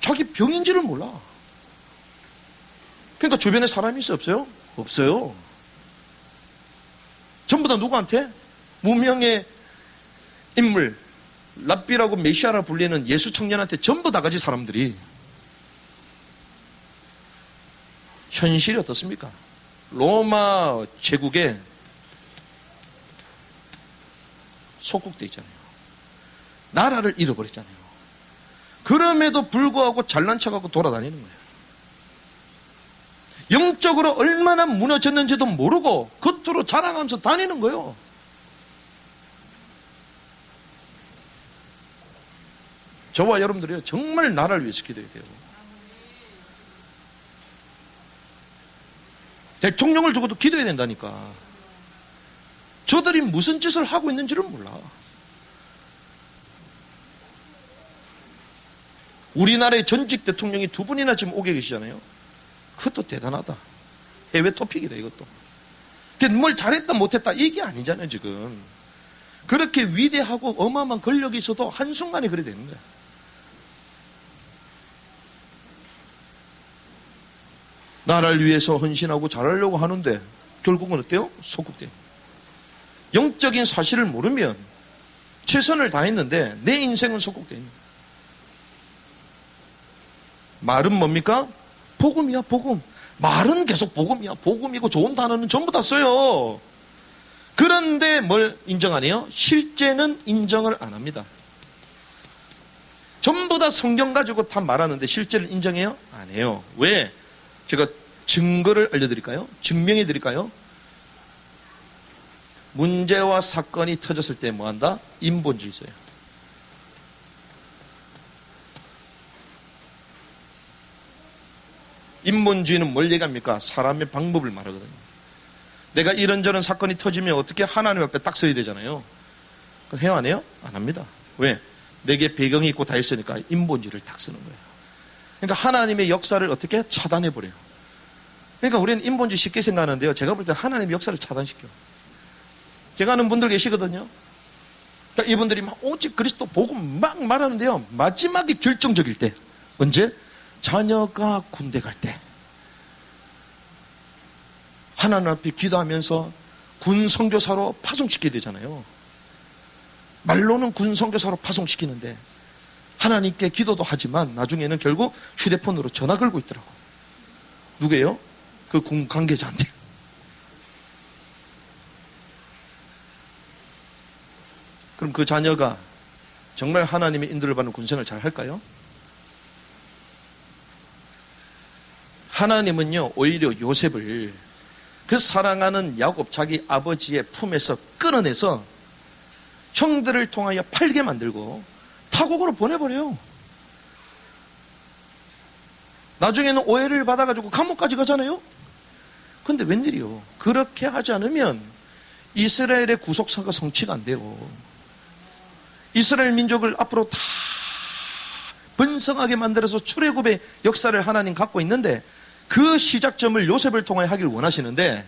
자기 병인지를 몰라. 그러니까 주변에 사람이 있어요? 없어요? 없어요. 전부 다 누구한테? 무명의 인물, 랍비라고 메시아라 불리는 예수 청년한테 전부 다 가지 사람들이. 현실이 어떻습니까? 로마 제국에 속국돼 있잖아요. 나라를 잃어버렸잖아요. 그럼에도 불구하고 잘난 척하고 돌아다니는 거예요. 영적으로 얼마나 무너졌는지도 모르고 겉으로 자랑하면서 다니는 거예요. 저와 여러분들이요, 정말 나라를 위해서 기도해야 돼요. 대통령을 두고도 기도해야 된다니까. 저들이 무슨 짓을 하고 있는지를 몰라. 우리나라의 전직 대통령이 2분이나 지금 오게 계시잖아요. 그것도 대단하다. 해외 토픽이다, 이것도. 뭘 잘했다 못했다 이게 아니잖아요, 지금. 그렇게 위대하고 어마어마한 권력이 있어도 한순간에 그래 되는 거야. 나라를 위해서 헌신하고 잘하려고 하는데 결국은 어때요? 속국돼요. 영적인 사실을 모르면 최선을 다했는데 내 인생은 속국돼 있는 거예요. 말은 뭡니까? 복음이야, 복음. 말은 계속 복음이야. 복음이고 좋은 단어는 전부 다 써요. 그런데 뭘 인정 안 해요? 실제는 인정을 안 합니다. 전부 다 성경 가지고 다 말하는데 실제를 인정해요? 안 해요. 왜? 제가 증거를 알려드릴까요? 증명해 드릴까요? 문제와 사건이 터졌을 때 뭐한다? 인본주의예요. 인본주의는 뭘 얘기합니까? 사람의 방법을 말하거든요. 내가 이런저런 사건이 터지면 어떻게 하나님 앞에 딱 서야 되잖아요. 그럼 해요, 안 해요? 안 합니다. 왜? 내게 배경이 있고 다 있으니까 인본주의를 딱 쓰는 거예요. 그러니까 하나님의 역사를 어떻게 차단해버려요. 그러니까 우리는 인본주의 쉽게 생각하는데요. 제가 볼 때 하나님의 역사를 차단시켜요. 제가 아는 분들 계시거든요. 그러니까 이분들이 막 오직 그리스도 보고 막 말하는데요. 마지막에 결정적일 때. 언제? 자녀가 군대 갈 때. 하나님 앞에 기도하면서 군 선교사로 파송시켜야 되잖아요. 말로는 군 선교사로 파송시키는데 하나님께 기도도 하지만 나중에는 결국 휴대폰으로 전화 걸고 있더라고. 누구예요? 그 군 관계자한테. 그럼 그 자녀가 정말 하나님의 인도를 받는 군생을 잘 할까요? 하나님은요, 오히려 요셉을 그 사랑하는 야곱 자기 아버지의 품에서 끊어내서 형들을 통하여 팔게 만들고 타국으로 보내버려요. 나중에는 오해를 받아가지고 감옥까지 가잖아요. 근데 웬일이요? 그렇게 하지 않으면 이스라엘의 구속사가 성취가 안 돼요. 이스라엘 민족을 앞으로 다 번성하게 만들어서 출애굽의 역사를 하나님 갖고 있는데 그 시작점을 요셉을 통하여 하길 원하시는데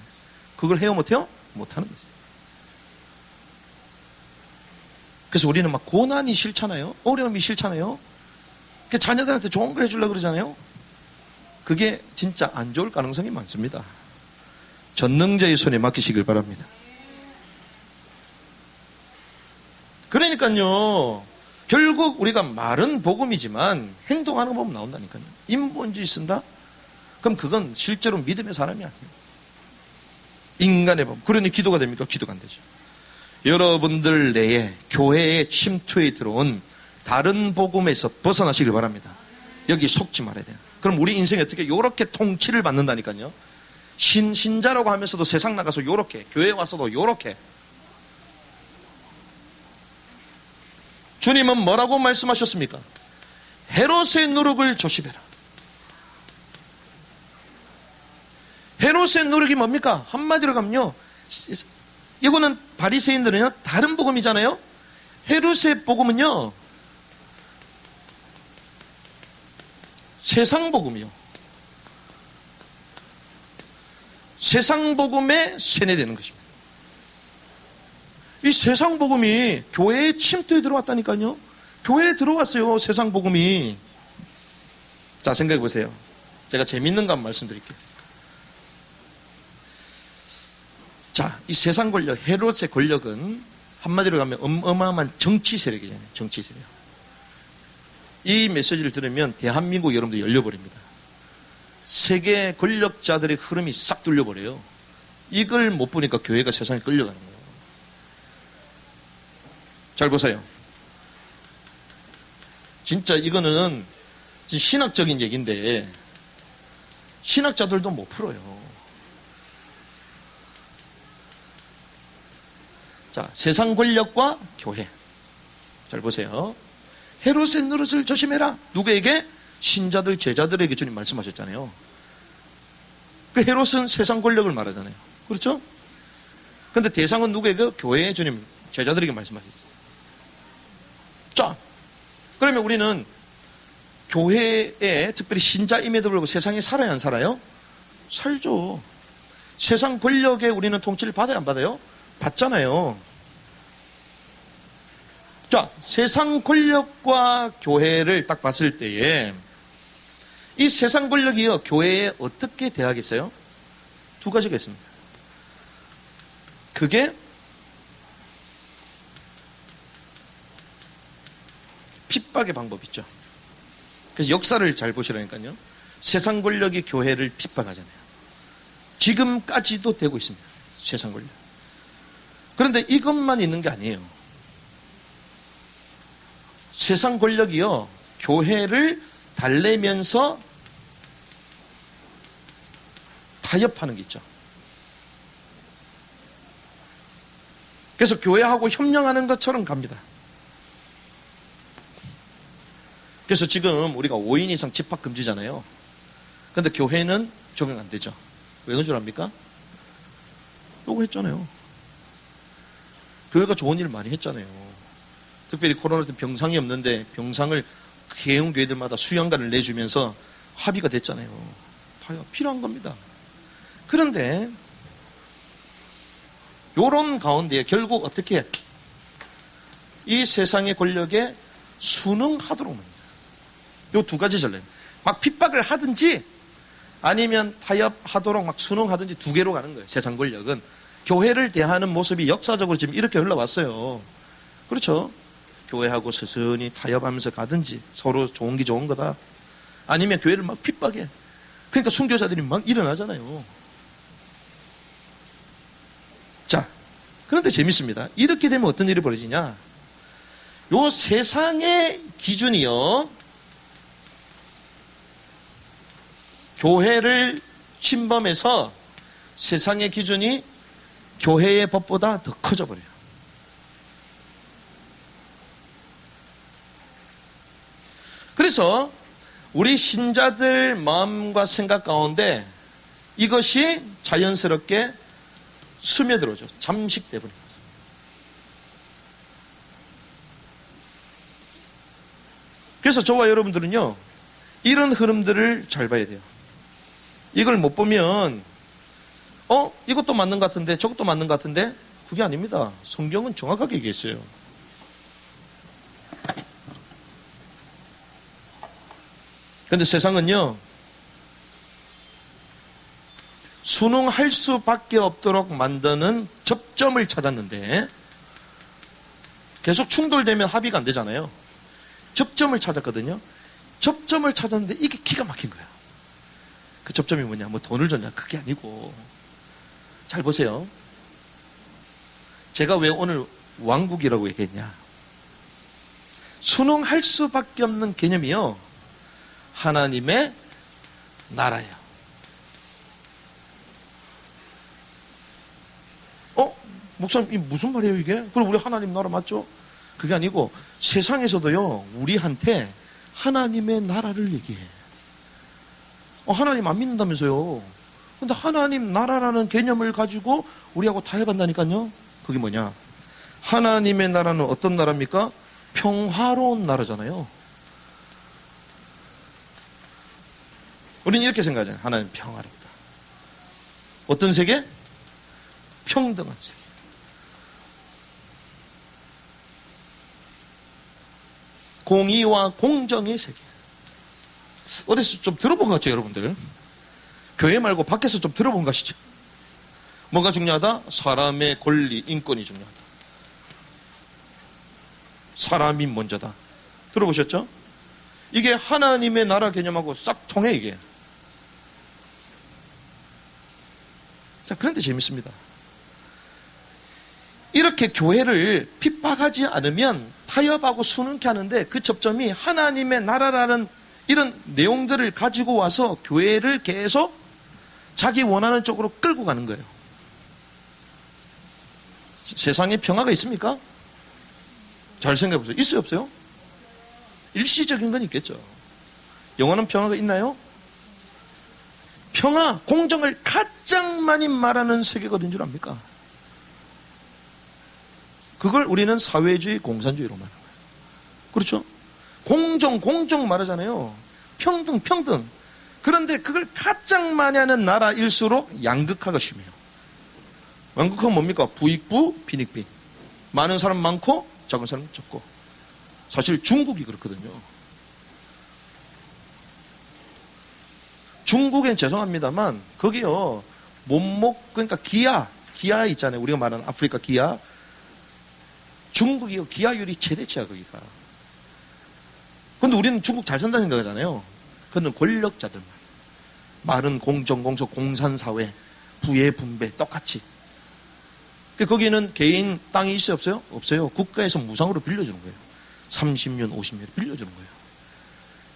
그걸 해요, 못해요? 못하는 거죠. 그래서 우리는 막 고난이 싫잖아요. 어려움이 싫잖아요. 자녀들한테 좋은 걸 해주려고 그러잖아요. 그게 진짜 안 좋을 가능성이 많습니다. 전능자의 손에 맡기시길 바랍니다. 그러니까요, 결국 우리가 말은 복음이지만 행동하는 법 나온다니까요. 인본주의 쓴다? 그럼 그건 실제로 믿음의 사람이 아니에요. 인간의 법. 그러니 기도가 됩니까? 기도가 안 되죠. 여러분들 내에 교회의 침투에 들어온 다른 복음에서 벗어나시길 바랍니다. 여기 속지 말아야 돼요. 그럼 우리 인생이 어떻게 요렇게 통치를 받는다니까요. 신자라고 하면서도 세상 나가서 요렇게, 교회 와서도 요렇게. 주님은 뭐라고 말씀하셨습니까? 헤롯의 누룩을 조심해라. 헤롯의 누룩이 뭡니까? 한마디로 가면요, 이거는 바리새인들은요 다른 복음이잖아요. 헤롯의 복음은요 세상 복음이요. 세상 복음에 세뇌되는 것입니다. 이 세상 복음이 교회의 침투에 들어왔다니까요. 교회에 들어왔어요, 세상 복음이. 자, 생각해 보세요. 제가 재밌는 거 한번 말씀드릴게요. 자, 이 세상 권력, 헤롯의 권력은 한마디로 가면 어마어마한 정치 세력이잖아요. 정치 세력. 이 메시지를 들으면 대한민국 여러분들 열려버립니다. 세계 권력자들의 흐름이 싹 뚫려버려요. 이걸 못 보니까 교회가 세상에 끌려가는 거예요. 잘 보세요. 진짜 이거는 신학적인 얘기인데 신학자들도 못 풀어요. 자, 세상 권력과 교회. 잘 보세요. 헤롯의 노릇을 조심해라. 누구에게? 신자들, 제자들에게 주님 말씀하셨잖아요. 그 헤롯은 세상 권력을 말하잖아요. 그렇죠? 근데 대상은 누구에게? 교회의 주님, 제자들에게 말씀하셨어요. 자, 그러면 우리는 교회에 특별히 신자임에도 불구하고 세상에 살아야 안 살아요? 살죠. 세상 권력에 우리는 통치를 받아야 안 받아요? 받잖아요. 자, 세상 권력과 교회를 딱 봤을 때에 이 세상 권력이요, 교회에 어떻게 대하겠어요? 두 가지가 있습니다. 그게 핍박의 방법이죠. 그래서 역사를 잘 보시라니까요. 세상 권력이 교회를 핍박하잖아요. 지금까지도 되고 있습니다. 세상 권력. 그런데 이것만 있는 게 아니에요. 세상 권력이요, 교회를 달래면서 타협하는 게 있죠. 그래서 교회하고 협력하는 것처럼 갑니다. 그래서 지금 우리가 5인 이상 집합 금지잖아요. 그런데 교회는 적용 안 되죠. 왜 그런 줄 압니까? 요구했잖아요. 교회가 좋은 일 많이 했잖아요. 특별히 코로나 때 병상이 없는데 병상을 개형 교회들마다 수양관을 내주면서 합의가 됐잖아요. 다 필요한 겁니다. 그런데 요런 가운데 결국 어떻게 이 세상의 권력에 순응하도록 합니다. 요 두 가지 전례. 막 핍박을 하든지 아니면 타협하도록 막 순응하든지 두 개로 가는 거예요. 세상 권력은. 교회를 대하는 모습이 역사적으로 지금 이렇게 흘러왔어요. 그렇죠? 교회하고 스스로 타협하면서 가든지 서로 좋은 게 좋은 거다. 아니면 교회를 막 핍박해. 그러니까 순교자들이 막 일어나잖아요. 자, 그런데 재밌습니다. 이렇게 되면 어떤 일이 벌어지냐? 요 세상의 기준이요, 교회를 침범해서 세상의 기준이 교회의 법보다 더 커져 버려요. 그래서 우리 신자들 마음과 생각 가운데 이것이 자연스럽게 스며들어져. 잠식돼 버립니다. 그래서 저와 여러분들은요, 이런 흐름들을 잘 봐야 돼요. 이걸 못 보면 이것도 맞는 것 같은데 저것도 맞는 것 같은데 그게 아닙니다. 성경은 정확하게 얘기했어요. 그런데 세상은요, 순응할 수밖에 없도록 만드는 접점을 찾았는데 계속 충돌되면 합의가 안 되잖아요. 접점을 찾았거든요. 접점을 찾았는데 이게 기가 막힌 거예요. 그 접점이 뭐냐? 뭐 돈을 줬냐? 그게 아니고, 잘 보세요. 제가 왜 오늘 왕국이라고 얘기했냐? 순응할 수밖에 없는 개념이요, 하나님의 나라예요. 목사님, 이 무슨 말이에요 이게? 그럼 우리 하나님 나라 맞죠? 그게 아니고 세상에서도요, 우리한테 하나님의 나라를 얘기해. 하나님 안 믿는다면서요. 근데 하나님 나라라는 개념을 가지고 우리하고 타협한다니까요. 그게 뭐냐? 하나님의 나라는 어떤 나라입니까? 평화로운 나라잖아요. 우리는 이렇게 생각하잖아요. 하나님 평화롭다. 어떤 세계? 평등한 세계. 공의와 공정의 세계. 어디서 좀 들어본 것 같죠, 여러분들? 교회 말고 밖에서 좀 들어본 것 같시죠? 뭐가 중요하다? 사람의 권리, 인권이 중요하다. 사람이 먼저다. 들어보셨죠? 이게 하나님의 나라 개념하고 싹 통해, 이게. 자, 그런데 재밌습니다. 이렇게 교회를 핍박하지 않으면 타협하고 순응케 하는데 그 접점이 하나님의 나라라는 이런 내용들을 가지고 와서 교회를 계속 자기 원하는 쪽으로 끌고 가는 거예요. 세상에 평화가 있습니까? 잘 생각해 보세요. 있어요, 없어요? 일시적인 건 있겠죠. 영원한 평화가 있나요? 평화, 공정을 가장 많이 말하는 세계가 어딘 줄 압니까? 그걸 우리는 사회주의, 공산주의로 말하는 거예요. 그렇죠? 공정 말하잖아요. 평등. 그런데 그걸 가장 많이 하는 나라일수록 양극화가 심해요. 양극화가 뭡니까? 부익부, 빈익빈. 많은 사람 많고 작은 사람 적고. 사실 중국이 그렇거든요. 중국엔 죄송합니다만 거기요 그러니까 기아 있잖아요. 우리가 말하는 아프리카 기아. 중국이요 기아율이 최대치야 거기가. 근데 우리는 중국 잘 산다는 생각하잖아요. 그건 권력자들만. 말은 공정공소 공산사회 부의 분배 똑같이. 거기는 개인 땅이 있어요 없어요? 없어요. 국가에서 무상으로 빌려주는 거예요. 30년 50년 빌려주는 거예요.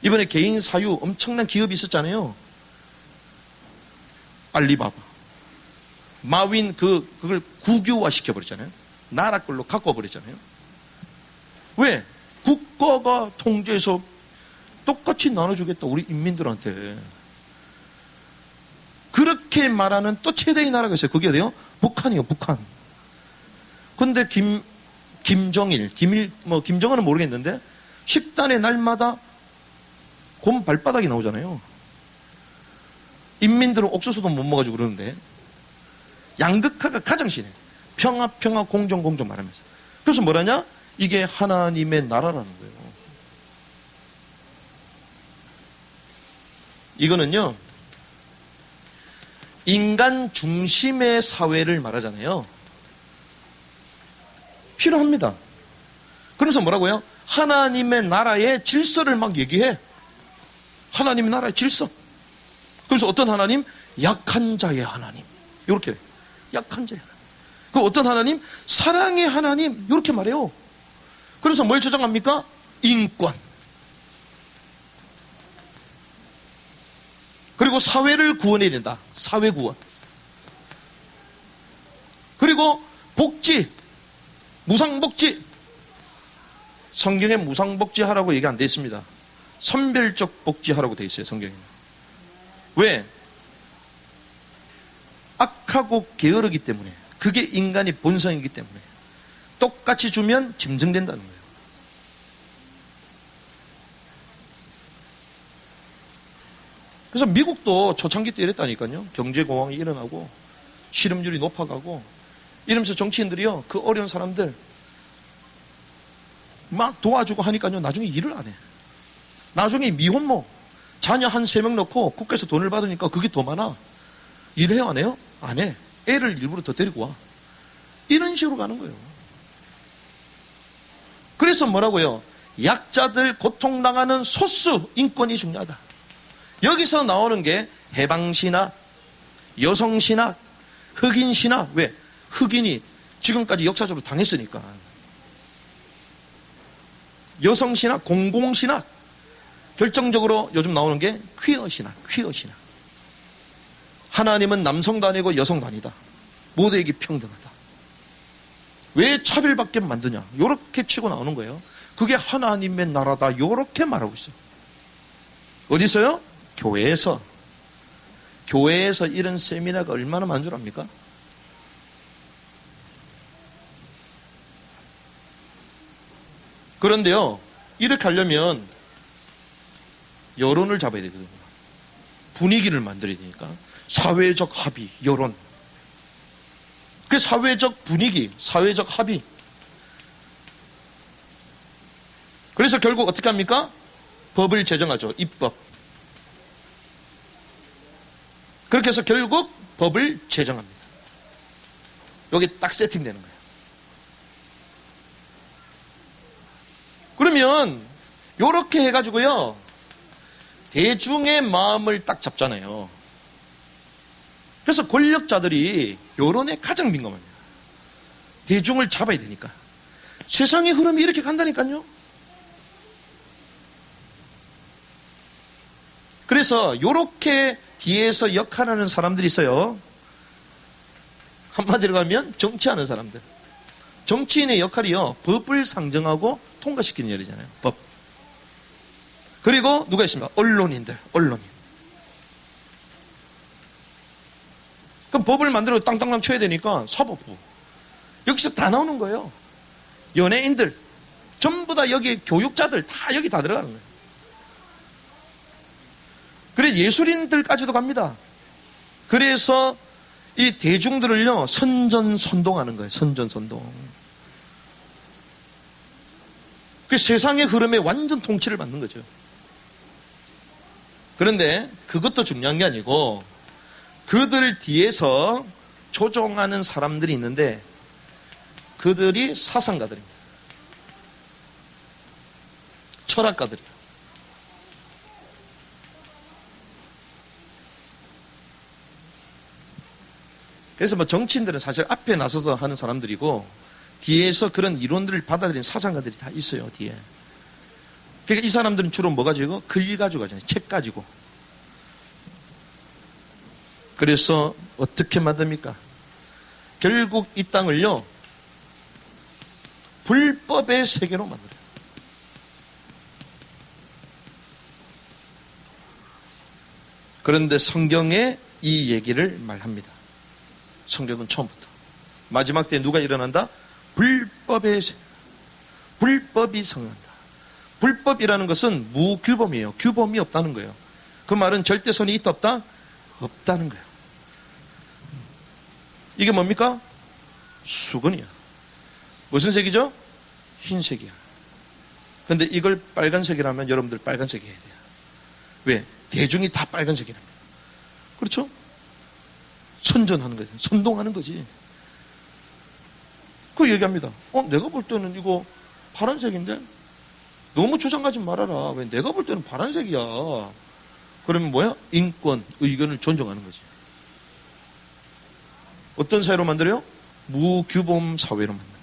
이번에 개인 사유 엄청난 기업이 있었잖아요. 알리바바 마윈 그걸 국유화 시켜버렸잖아요. 나라 걸로 갖고 와버렸잖아요. 왜? 국가가 통제해서 똑같이 나눠주겠다 우리 인민들한테. 그렇게 말하는 또 최대의 나라가 있어요. 그게 어디요? 북한이요. 북한. 근데 김정은은 모르겠는데 식단에 날마다 곰 발바닥이 나오잖아요. 인민들은 옥수수도 못 먹어가지고 그러는데 양극화가 가장 심해. 평화 공정 말하면서. 그래서 뭐라냐? 이게 하나님의 나라라는 거예요. 이거는요 인간 중심의 사회를 말하잖아요. 필요합니다. 그래서 뭐라고요? 하나님의 나라의 질서를 막 얘기해. 하나님의 나라의 질서. 그래서 어떤 하나님? 약한 자의 하나님. 이렇게 약한 자의 하나님. 그 어떤 하나님? 사랑의 하나님. 이렇게 말해요. 그래서 뭘 주장합니까? 인권. 그리고 사회를 구원해야 된다. 사회 구원. 그리고 복지. 무상복지. 성경에 무상복지하라고 얘기 안 돼 있습니다. 선별적 복지하라고 돼 있어요. 성경에는. 왜? 악하고 게으르기 때문에. 그게 인간의 본성이기 때문에. 똑같이 주면 짐승된다는 거예요. 그래서 미국도 초창기 때 이랬다니까요. 경제공황이 일어나고 실업률이 높아가고 이러면서 정치인들이요 그 어려운 사람들 막 도와주고 하니까요 나중에 일을 안 해. 나중에 미혼모 자녀 한 3명 넣고 국가에서 돈을 받으니까 그게 더 많아. 일해요 안 해요? 안 해. 애를 일부러 더 데리고 와. 이런 식으로 가는 거예요. 그래서 뭐라고요? 약자들 고통당하는 소수 인권이 중요하다. 여기서 나오는 게 해방신학, 여성신학, 흑인신학. 왜? 흑인이 지금까지 역사적으로 당했으니까. 여성신학, 공공신학. 결정적으로 요즘 나오는 게 퀴어신학. 하나님은 남성도 아니고 여성도 아니다. 모두에게 평등하다. 왜 차별받게 만드냐? 이렇게 치고 나오는 거예요. 그게 하나님의 나라다. 이렇게 말하고 있어요. 어디서요? 교회에서 이런 세미나가 얼마나 많은 줄 압니까? 그런데요, 이렇게 하려면 여론을 잡아야 되거든요. 분위기를 만들어야 되니까. 사회적 합의, 여론. 그 사회적 분위기, 사회적 합의. 그래서 결국 어떻게 합니까? 법을 제정하죠. 입법. 그렇게 해서 결국 법을 제정합니다. 여기 딱 세팅되는 거예요. 그러면 이렇게 해가지고요 대중의 마음을 딱 잡잖아요. 그래서 권력자들이 여론에 가장 민감합니다. 대중을 잡아야 되니까. 세상의 흐름이 이렇게 간다니까요. 그래서 이렇게 뒤에서 역할하는 사람들이 있어요. 한마디로 가면 정치하는 사람들. 정치인의 역할이요 법을 상정하고 통과시키는 일이잖아요. 법. 그리고 누가 있습니까? 언론인. 그럼 법을 만들어 땅땅땅 쳐야 되니까 사법부. 여기서 다 나오는 거예요. 연예인들 전부 다 여기 교육자들 다 여기 다 들어가는 거예요. 그래 예술인들까지도 갑니다. 그래서 이 대중들을요 선전선동하는 거예요. 선전선동. 그 세상의 흐름에 완전 통치를 받는 거죠. 그런데 그것도 중요한 게 아니고 그들 뒤에서 조종하는 사람들이 있는데 그들이 사상가들입니다. 철학가들이에요. 그래서 뭐 정치인들은 사실 앞에 나서서 하는 사람들이고 뒤에서 그런 이론들을 받아들이는 사상가들이 다 있어요, 뒤에. 그러니까 이 사람들은 주로 뭐 가지고? 글 가지고 가잖아요. 책 가지고. 그래서 어떻게 만듭니까? 결국 이 땅을요, 불법의 세계로 만들어요. 그런데 성경에 이 얘기를 말합니다. 성경은 처음부터. 마지막 때 누가 일어난다? 불법의 세계. 불법이 성한다. 불법이라는 것은 무규범이에요. 규범이 없다는 거예요. 그 말은 절대선이 있다 없다? 없다는 거예요. 이게 뭡니까? 수건이야. 무슨 색이죠? 흰색이야. 근데 이걸 빨간색이라면 여러분들 빨간색 해야 돼요. 왜? 대중이 다 빨간색이랍니다. 그렇죠? 선전하는 거지. 선동하는 거지. 그 얘기합니다. 내가 볼 때는 이거 파란색인데? 너무 주장하지 말아라. 왜 내가 볼 때는 파란색이야. 그러면 뭐야? 인권, 의견을 존중하는 거지. 어떤 사회로 만들어요? 무규범 사회로 만듭니다.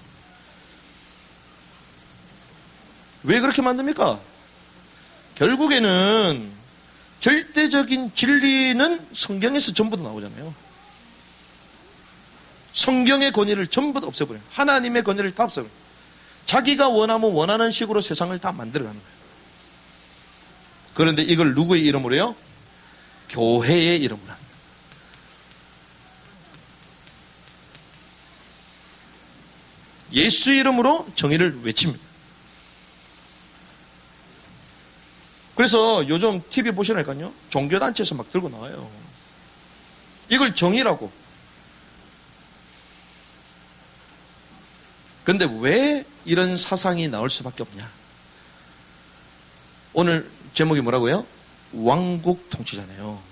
왜 그렇게 만듭니까? 결국에는 절대적인 진리는 성경에서 전부 다 나오잖아요. 성경의 권위를 전부 다 없애버려요. 하나님의 권위를 다 없애버려요. 자기가 원하면 원하는 식으로 세상을 다 만들어가는 거예요. 그런데 이걸 누구의 이름으로 해요? 교회의 이름으로 합니다. 예수 이름으로 정의를 외칩니다. 그래서 요즘 TV 보시라니까요. 종교단체에서 막 들고 나와요. 이걸 정의라고. 그런데 왜 이런 사상이 나올 수밖에 없냐? 오늘 제목이 뭐라고요? 왕국 통치잖아요.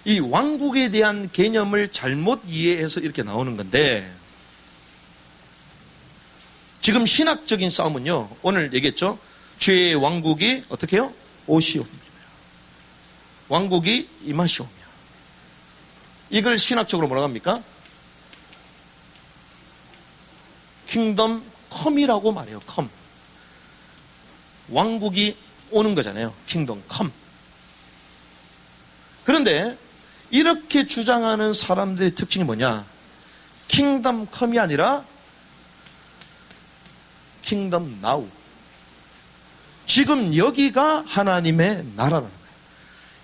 이 왕국에 대한 개념을 잘못 이해해서 이렇게 나오는 건데 지금 신학적인 싸움은요. 오늘 얘기했죠. 주의 왕국이 어떻게 해요? 오시옵니다. 왕국이 임하시오며. 이걸 신학적으로 뭐라고 합니까? 킹덤 컴이라고 말해요. 컴. 왕국이 오는 거잖아요. 킹덤 컴. 그런데 이렇게 주장하는 사람들의 특징이 뭐냐? 킹덤 컴이 아니라 킹덤 나우. 지금 여기가 하나님의 나라라는 거예요.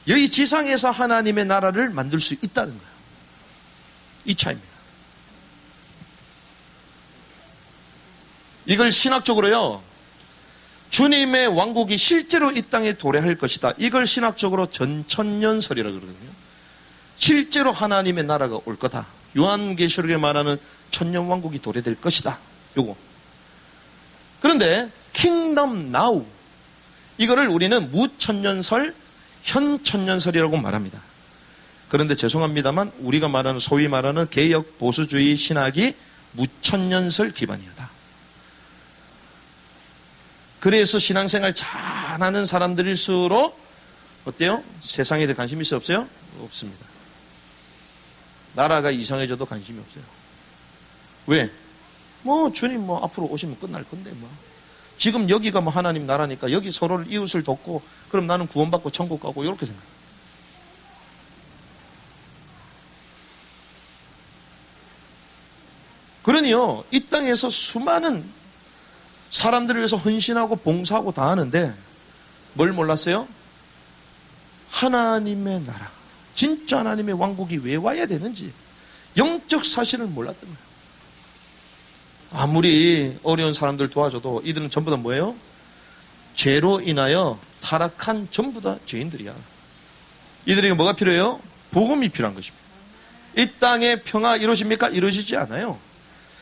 여기 지상에서 하나님의 나라를 만들 수 있다는 거예요. 이 차이입니다. 이걸 신학적으로요. 주님의 왕국이 실제로 이 땅에 도래할 것이다. 이걸 신학적으로 전천년설이라고 그러거든요. 실제로 하나님의 나라가 올 거다. 요한계시록에 말하는 천년왕국이 도래될 것이다. 요거. 그런데 킹덤 나우 이거를 우리는 무천년설, 현천년설이라고 말합니다. 그런데 죄송합니다만 우리가 말하는 소위 말하는 개혁 보수주의 신학이 무천년설 기반이다. 그래서 신앙생활 잘하는 사람들일수록 어때요? 세상에 대해 관심이 있어요? 없어요? 없습니다. 나라가 이상해져도 관심이 없어요. 왜? 주님 앞으로 오시면 끝날 건데 지금 여기가 하나님 나라니까 여기 서로를 이웃을 돕고 그럼 나는 구원받고 천국 가고 이렇게 생각해요. 그러니요, 이 땅에서 수많은 사람들을 위해서 헌신하고 봉사하고 다 하는데 뭘 몰랐어요? 하나님의 나라, 진짜 하나님의 왕국이 왜 와야 되는지 영적 사실을 몰랐던 거예요. 아무리 어려운 사람들 도와줘도 이들은 전부 다 뭐예요? 죄로 인하여 타락한 전부 다 죄인들이야. 이들에게 뭐가 필요해요? 복음이 필요한 것입니다. 이 땅에 평화 이루어집니까? 이루어지지 않아요.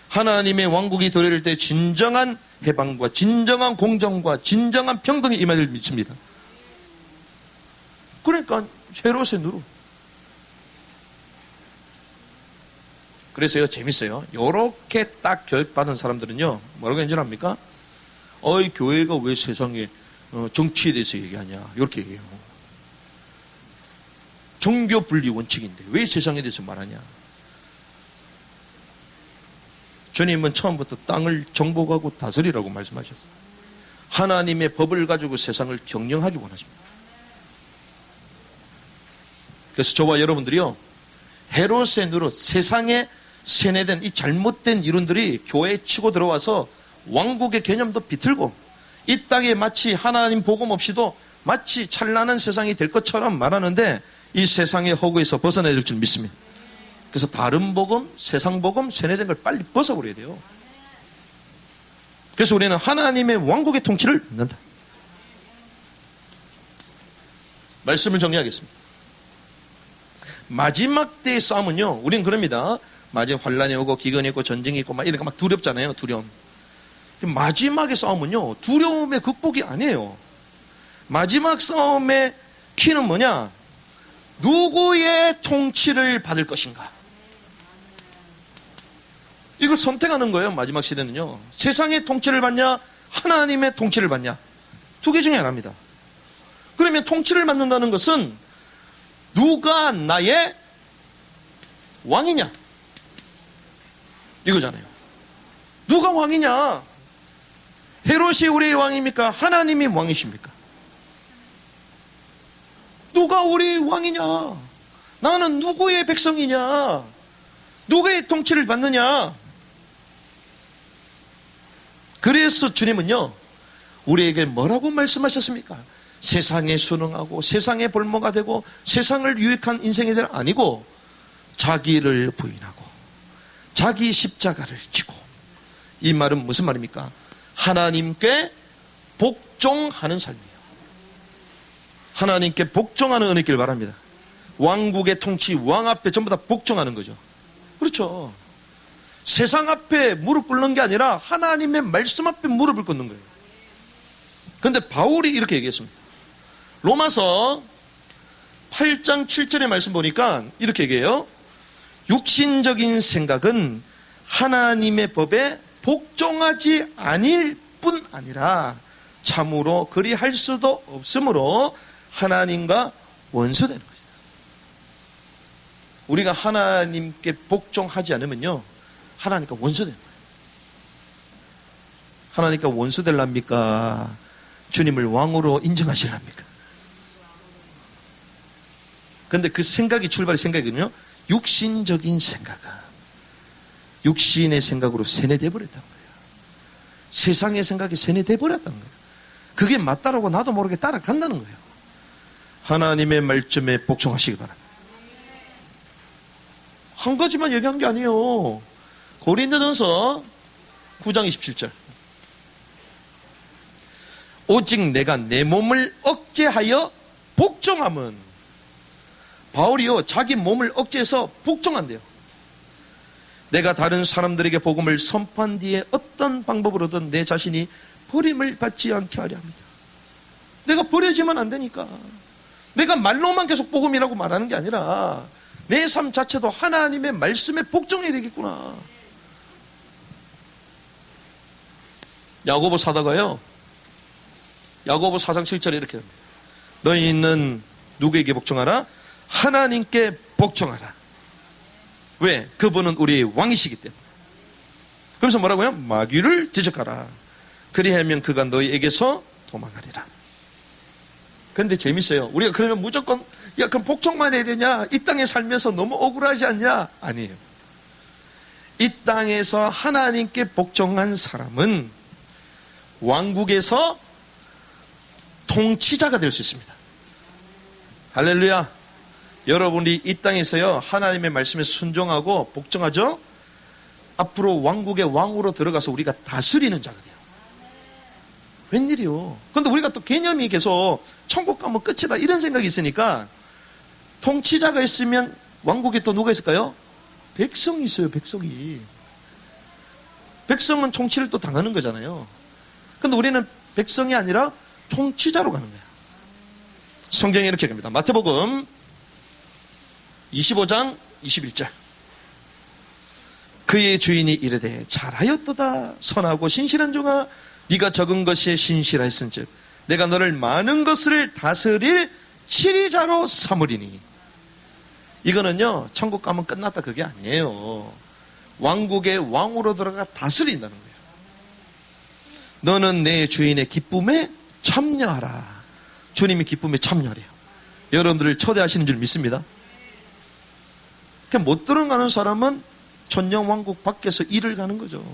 하나님의 왕국이 도래할 때 진정한 해방과 진정한 공정과 진정한 평등이 임할 줄 믿습니다. 그러니까 헤롯의 누루. 그래서요, 재밌어요. 요렇게 딱 교육받은 사람들은요, 뭐라고 했는 줄 압니까? 어이, 교회가 왜 세상에 정치에 대해서 얘기하냐, 이렇게 얘기해요. 종교 분리 원칙인데 왜 세상에 대해서 말하냐. 주님은 처음부터 땅을 정복하고 다스리라고 말씀하셨어요. 하나님의 법을 가지고 세상을 경영하기 원하십니다. 그래서 저와 여러분들이요, 헤롯의 누로 세상에 세뇌된 이 잘못된 이론들이 교회에 치고 들어와서 왕국의 개념도 비틀고 이 땅에 마치 하나님 복음 없이도 마치 찬란한 세상이 될 것처럼 말하는데 이 세상의 허구에서 벗어나야 될 줄 믿습니다. 그래서 다른 복음, 세상 복음, 세뇌된 걸 빨리 벗어버려야 돼요. 그래서 우리는 하나님의 왕국의 통치를 믿는다. 말씀을 정리하겠습니다. 마지막 때의 싸움은요, 우리는 그럽니다. 마지막 환란이 오고 기근이 있고 전쟁이 있고 막 이렇게 막 두렵잖아요. 두려움. 마지막의 싸움은요, 두려움의 극복이 아니에요. 마지막 싸움의 키는 뭐냐? 누구의 통치를 받을 것인가? 이걸 선택하는 거예요. 마지막 시대는요. 세상의 통치를 받냐, 하나님의 통치를 받냐, 두 개 중에 하나입니다. 그러면 통치를 받는다는 것은 누가 나의 왕이냐, 이거잖아요. 누가 왕이냐? 헤롯이 우리의 왕입니까? 하나님이 왕이십니까? 누가 우리의 왕이냐? 나는 누구의 백성이냐? 누구의 통치를 받느냐? 그래서 주님은요, 우리에게 뭐라고 말씀하셨습니까? 세상에 순응하고 세상에 볼모가 되고 세상을 유익한 인생이 될 아니고 자기를 부인하고 자기 십자가를 지고. 이 말은 무슨 말입니까? 하나님께 복종하는 삶이에요. 하나님께 복종하는 은혜 있기를 바랍니다. 왕국의 통치, 왕 앞에 전부 다 복종하는 거죠. 그렇죠. 세상 앞에 무릎 꿇는 게 아니라 하나님의 말씀 앞에 무릎을 꿇는 거예요. 그런데 바울이 이렇게 얘기했습니다. 로마서 8장 7절의 말씀 보니까 이렇게 얘기해요. 육신적인 생각은 하나님의 법에 복종하지 아닐 뿐 아니라 참으로 그리할 수도 없으므로 하나님과 원수되는 것이다. 우리가 하나님께 복종하지 않으면요, 하나님과 원수되는 거예요. 하나님과 원수될랍니까? 주님을 왕으로 인정하시랍니까? 그런데 그 생각이 출발의 생각이거든요. 육신적인 생각은 육신의 생각으로 세뇌돼 버렸다는 거예요. 세상의 생각이 세뇌돼 버렸다는 거예요. 그게 맞다라고 나도 모르게 따라간다는 거예요. 하나님의 말씀에 복종하시기 바랍니다. 한 가지만 얘기한 게 아니에요. 고린도전서 9장 27절. 오직 내가 내 몸을 억제하여 복종함은, 바울이요, 자기 몸을 억제해서 복종한대요. 내가 다른 사람들에게 복음을 선포한 뒤에 어떤 방법으로든 내 자신이 버림을 받지 않게 하려 합니다. 내가 버려지면 안 되니까. 내가 말로만 계속 복음이라고 말하는 게 아니라 내 삶 자체도 하나님의 말씀에 복종해야 되겠구나. 야고보 사도가요, 야고보 4장 7절에 이렇게 합니다. 너희는 누구에게 복종하라? 하나님께 복종하라. 왜? 그분은 우리의 왕이시기 때문에. 그래서 뭐라고요? 마귀를 뒤적하라. 그리하면 그가 너희에게서 도망하리라. 그런데 재밌어요. 우리가 그러면 무조건 야, 그럼 복종만 해야 되냐? 이 땅에 살면서 너무 억울하지 않냐? 아니에요. 이 땅에서 하나님께 복종한 사람은 왕국에서 통치자가 될 수 있습니다. 할렐루야. 여러분이 이 땅에서요, 하나님의 말씀에 순종하고 복종하죠? 앞으로 왕국의 왕으로 들어가서 우리가 다스리는 자가 돼요. 웬일이요? 그런데 우리가 또 개념이 계속 천국 가면 끝이다 이런 생각이 있으니까, 통치자가 있으면 왕국에 또 누가 있을까요? 백성이 있어요. 백성이. 백성은 통치를 또 당하는 거잖아요. 근데 우리는 백성이 아니라 통치자로 가는 거예요. 성경에 이렇게 합니다. 마태복음 25장 21절. 그의 주인이 이르되 잘하였도다 선하고 신실한 종아 네가 적은 것에 신실하였은즉 내가 너를 많은 것을 다스릴 치리자로 삼으리니. 이거는요 천국 가면 끝났다 그게 아니에요. 왕국의 왕으로 들어가 다스린다는 거예요. 너는 내 주인의 기쁨에 참여하라. 주님이 기쁨에 참여하래요. 여러분들을 초대하시는 줄 믿습니다. 못 들어가는 사람은 천년왕국 밖에서 일을 가는 거죠.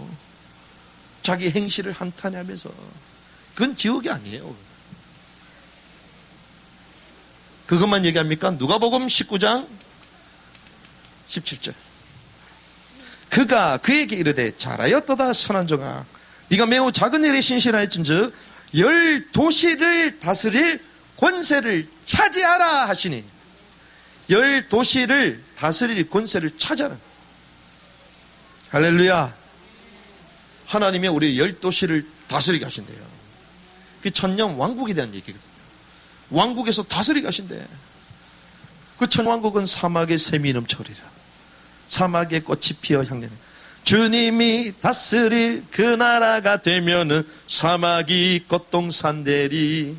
자기 행실을 한탄하면서. 그건 지옥이 아니에요. 그것만 얘기합니까? 누가복음 19장 17절. 그가 그에게 이르되 잘하였도다 선한 종아 네가 매우 작은 일에 신실하였은즉 10도시를 다스릴 권세를 차지하라 하시니. 10도시를 다스릴 권세를 차지하라. 할렐루야. 하나님이 우리 10도시를 다스리게 하신대요. 그 천년 왕국에 대한 얘기거든요. 왕국에서 다스리게 하신대. 그 천왕국은 사막의 샘이 넘쳐리라. 사막에 꽃이 피어 향내는 주님이 다스릴 그 나라가 되면은 사막이 꽃동산되리.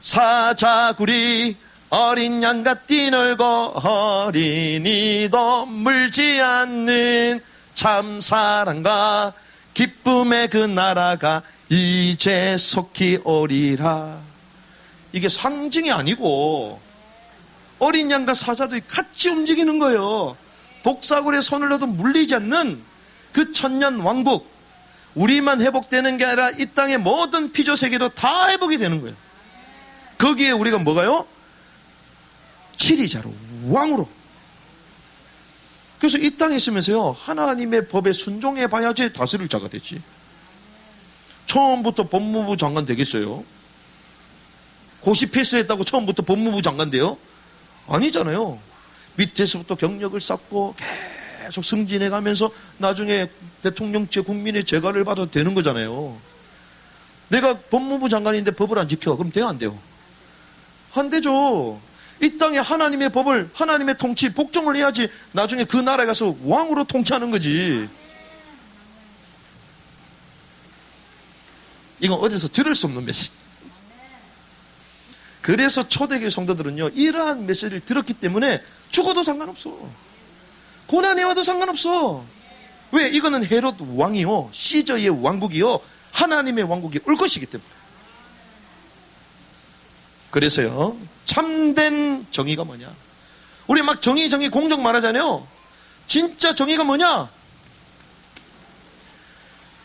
사자굴이 어린 양과 띠놀고 어린이도 물지 않는 참사랑과 기쁨의 그 나라가 이제 속히 오리라. 이게 상징이 아니고 어린 양과 사자들이 같이 움직이는 거예요. 독사굴에 손을 넣어도 물리지 않는 그 천년 왕국. 우리만 회복되는 게 아니라 이 땅의 모든 피조세계도 다 회복이 되는 거예요. 거기에 우리가 뭐가요? 치리자로, 왕으로. 그래서 이 땅에 있으면서요 하나님의 법에 순종해 봐야지 다스릴 자가 되지. 처음부터 법무부 장관 되겠어요? 고시 패스했다고 처음부터 법무부 장관 돼요? 아니잖아요. 밑에서부터 경력을 쌓고 계속 승진해 가면서 나중에 대통령 국민의 재가를 받아도 되는 거잖아요. 내가 법무부 장관인데 법을 안 지켜. 그럼 돼요, 안 돼요? 안 되죠. 이 땅에 하나님의 법을, 하나님의 통치, 복종을 해야지 나중에 그 나라에 가서 왕으로 통치하는 거지. 이건 어디서 들을 수 없는 메시지. 그래서 초대교회 성도들은요 이러한 메시지를 들었기 때문에 죽어도 상관없어. 고난이 와도 상관없어. 왜? 이거는 헤롯 왕이요 시저의 왕국이요 하나님의 왕국이 올 것이기 때문에. 그래서요 참된 정의가 뭐냐. 우리 막 정의 공정 말하잖아요. 진짜 정의가 뭐냐.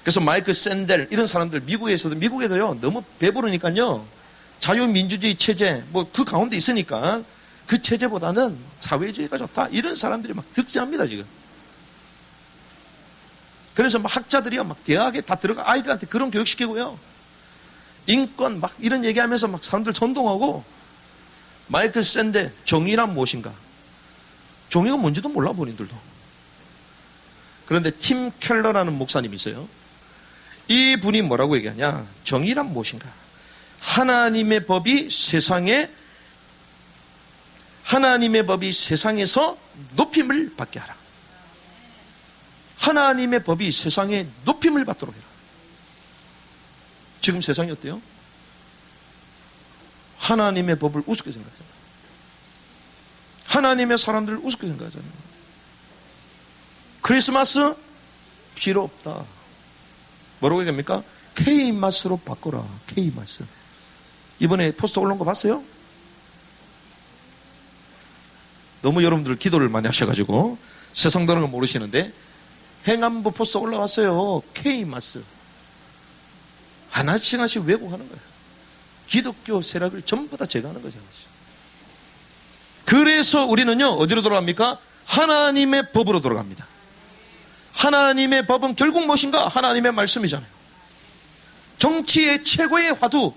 그래서 마이클 샌델 이런 사람들 미국에서요 너무 배부르니까요 자유민주주의 체제 뭐 그 가운데 있으니까 그 체제보다는 사회주의가 좋다 이런 사람들이 막 득세합니다 지금. 그래서 막 학자들이요 막 대학에 다 들어가 아이들한테 그런 교육 시키고요 인권 막 이런 얘기하면서 막 사람들 선동하고. 마이클 샌델 정의란 무엇인가. 정의가 뭔지도 몰라 본인들도. 그런데 팀 켈러라는 목사님이 있어요. 이 분이 뭐라고 얘기하냐. 정의란 무엇인가. 하나님의 법이 세상에서 높임을 받게 하라. 하나님의 법이 세상에 높임을 받도록 해라. 지금 세상이 어때요? 하나님의 법을 우습게 생각하잖아요. 하나님의 사람들을 우습게 생각하잖아요. 크리스마스 필요 없다. 뭐라고 얘기합니까? K마스로 바꿔라. K마스. 이번에 포스터 올라온 거 봤어요? 너무 여러분들 기도를 많이 하셔가지고 세상 다른 건 모르시는데 행안부 포스터 올라왔어요. K마스. 하나씩 왜곡하는 거예요. 기독교 세력을 전부 다 제거하는 거죠. 그래서 우리는요 어디로 돌아갑니까? 하나님의 법으로 돌아갑니다. 하나님의 법은 결국 무엇인가? 하나님의 말씀이잖아요. 정치의 최고의 화두,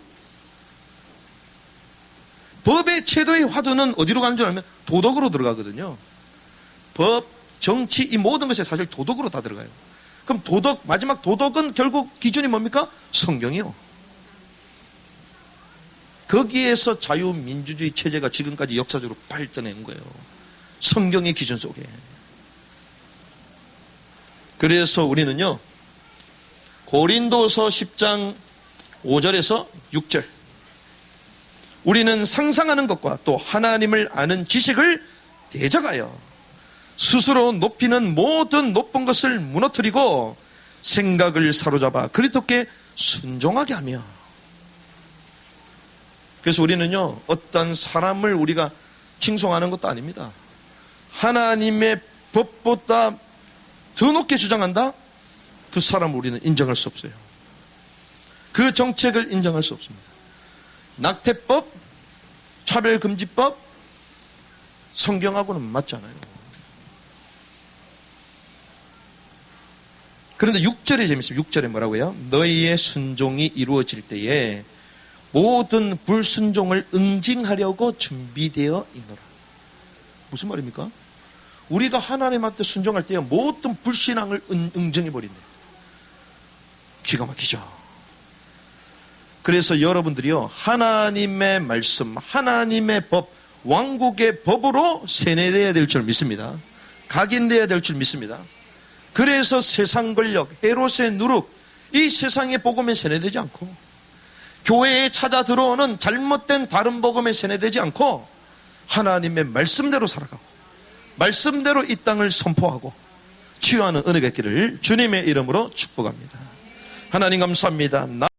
법의 최고의 화두는 어디로 가는 줄 알면 도덕으로 들어가거든요. 법, 정치 이 모든 것이 사실 도덕으로 다 들어가요. 그럼 마지막 도덕은 결국 기준이 뭡니까? 성경이요. 거기에서 자유민주주의 체제가 지금까지 역사적으로 발전한 거예요. 성경의 기준 속에. 그래서 우리는요, 고린도서 10장 5절에서 6절, 우리는 상상하는 것과 또 하나님을 아는 지식을 대적하여 스스로 높이는 모든 높은 것을 무너뜨리고 생각을 사로잡아 그리스도께 순종하게 하며. 그래서 우리는요, 어떤 사람을 우리가 칭송하는 것도 아닙니다. 하나님의 법보다 더 높게 주장한다? 그 사람을 우리는 인정할 수 없어요. 그 정책을 인정할 수 없습니다. 낙태법, 차별금지법, 성경하고는 맞잖아요. 그런데 6절이 재밌습니다. 6절에 뭐라고요? 너희의 순종이 이루어질 때에 모든 불순종을 응징하려고 준비되어 있노라. 무슨 말입니까? 우리가 하나님한테 순종할 때에 모든 불신앙을 응징해버린대. 기가 막히죠. 그래서 여러분들이요, 하나님의 말씀, 하나님의 법, 왕국의 법으로 세뇌되어야 될 줄 믿습니다. 각인되어야 될 줄 믿습니다. 그래서 세상 권력, 헤롯의 누룩, 이 세상의 복음에 세뇌되지 않고, 교회에 찾아 들어오는 잘못된 다른 복음에 세뇌되지 않고, 하나님의 말씀대로 살아가고, 말씀대로 이 땅을 선포하고 치유하는 은혜가 있기를 주님의 이름으로 축복합니다. 하나님 감사합니다.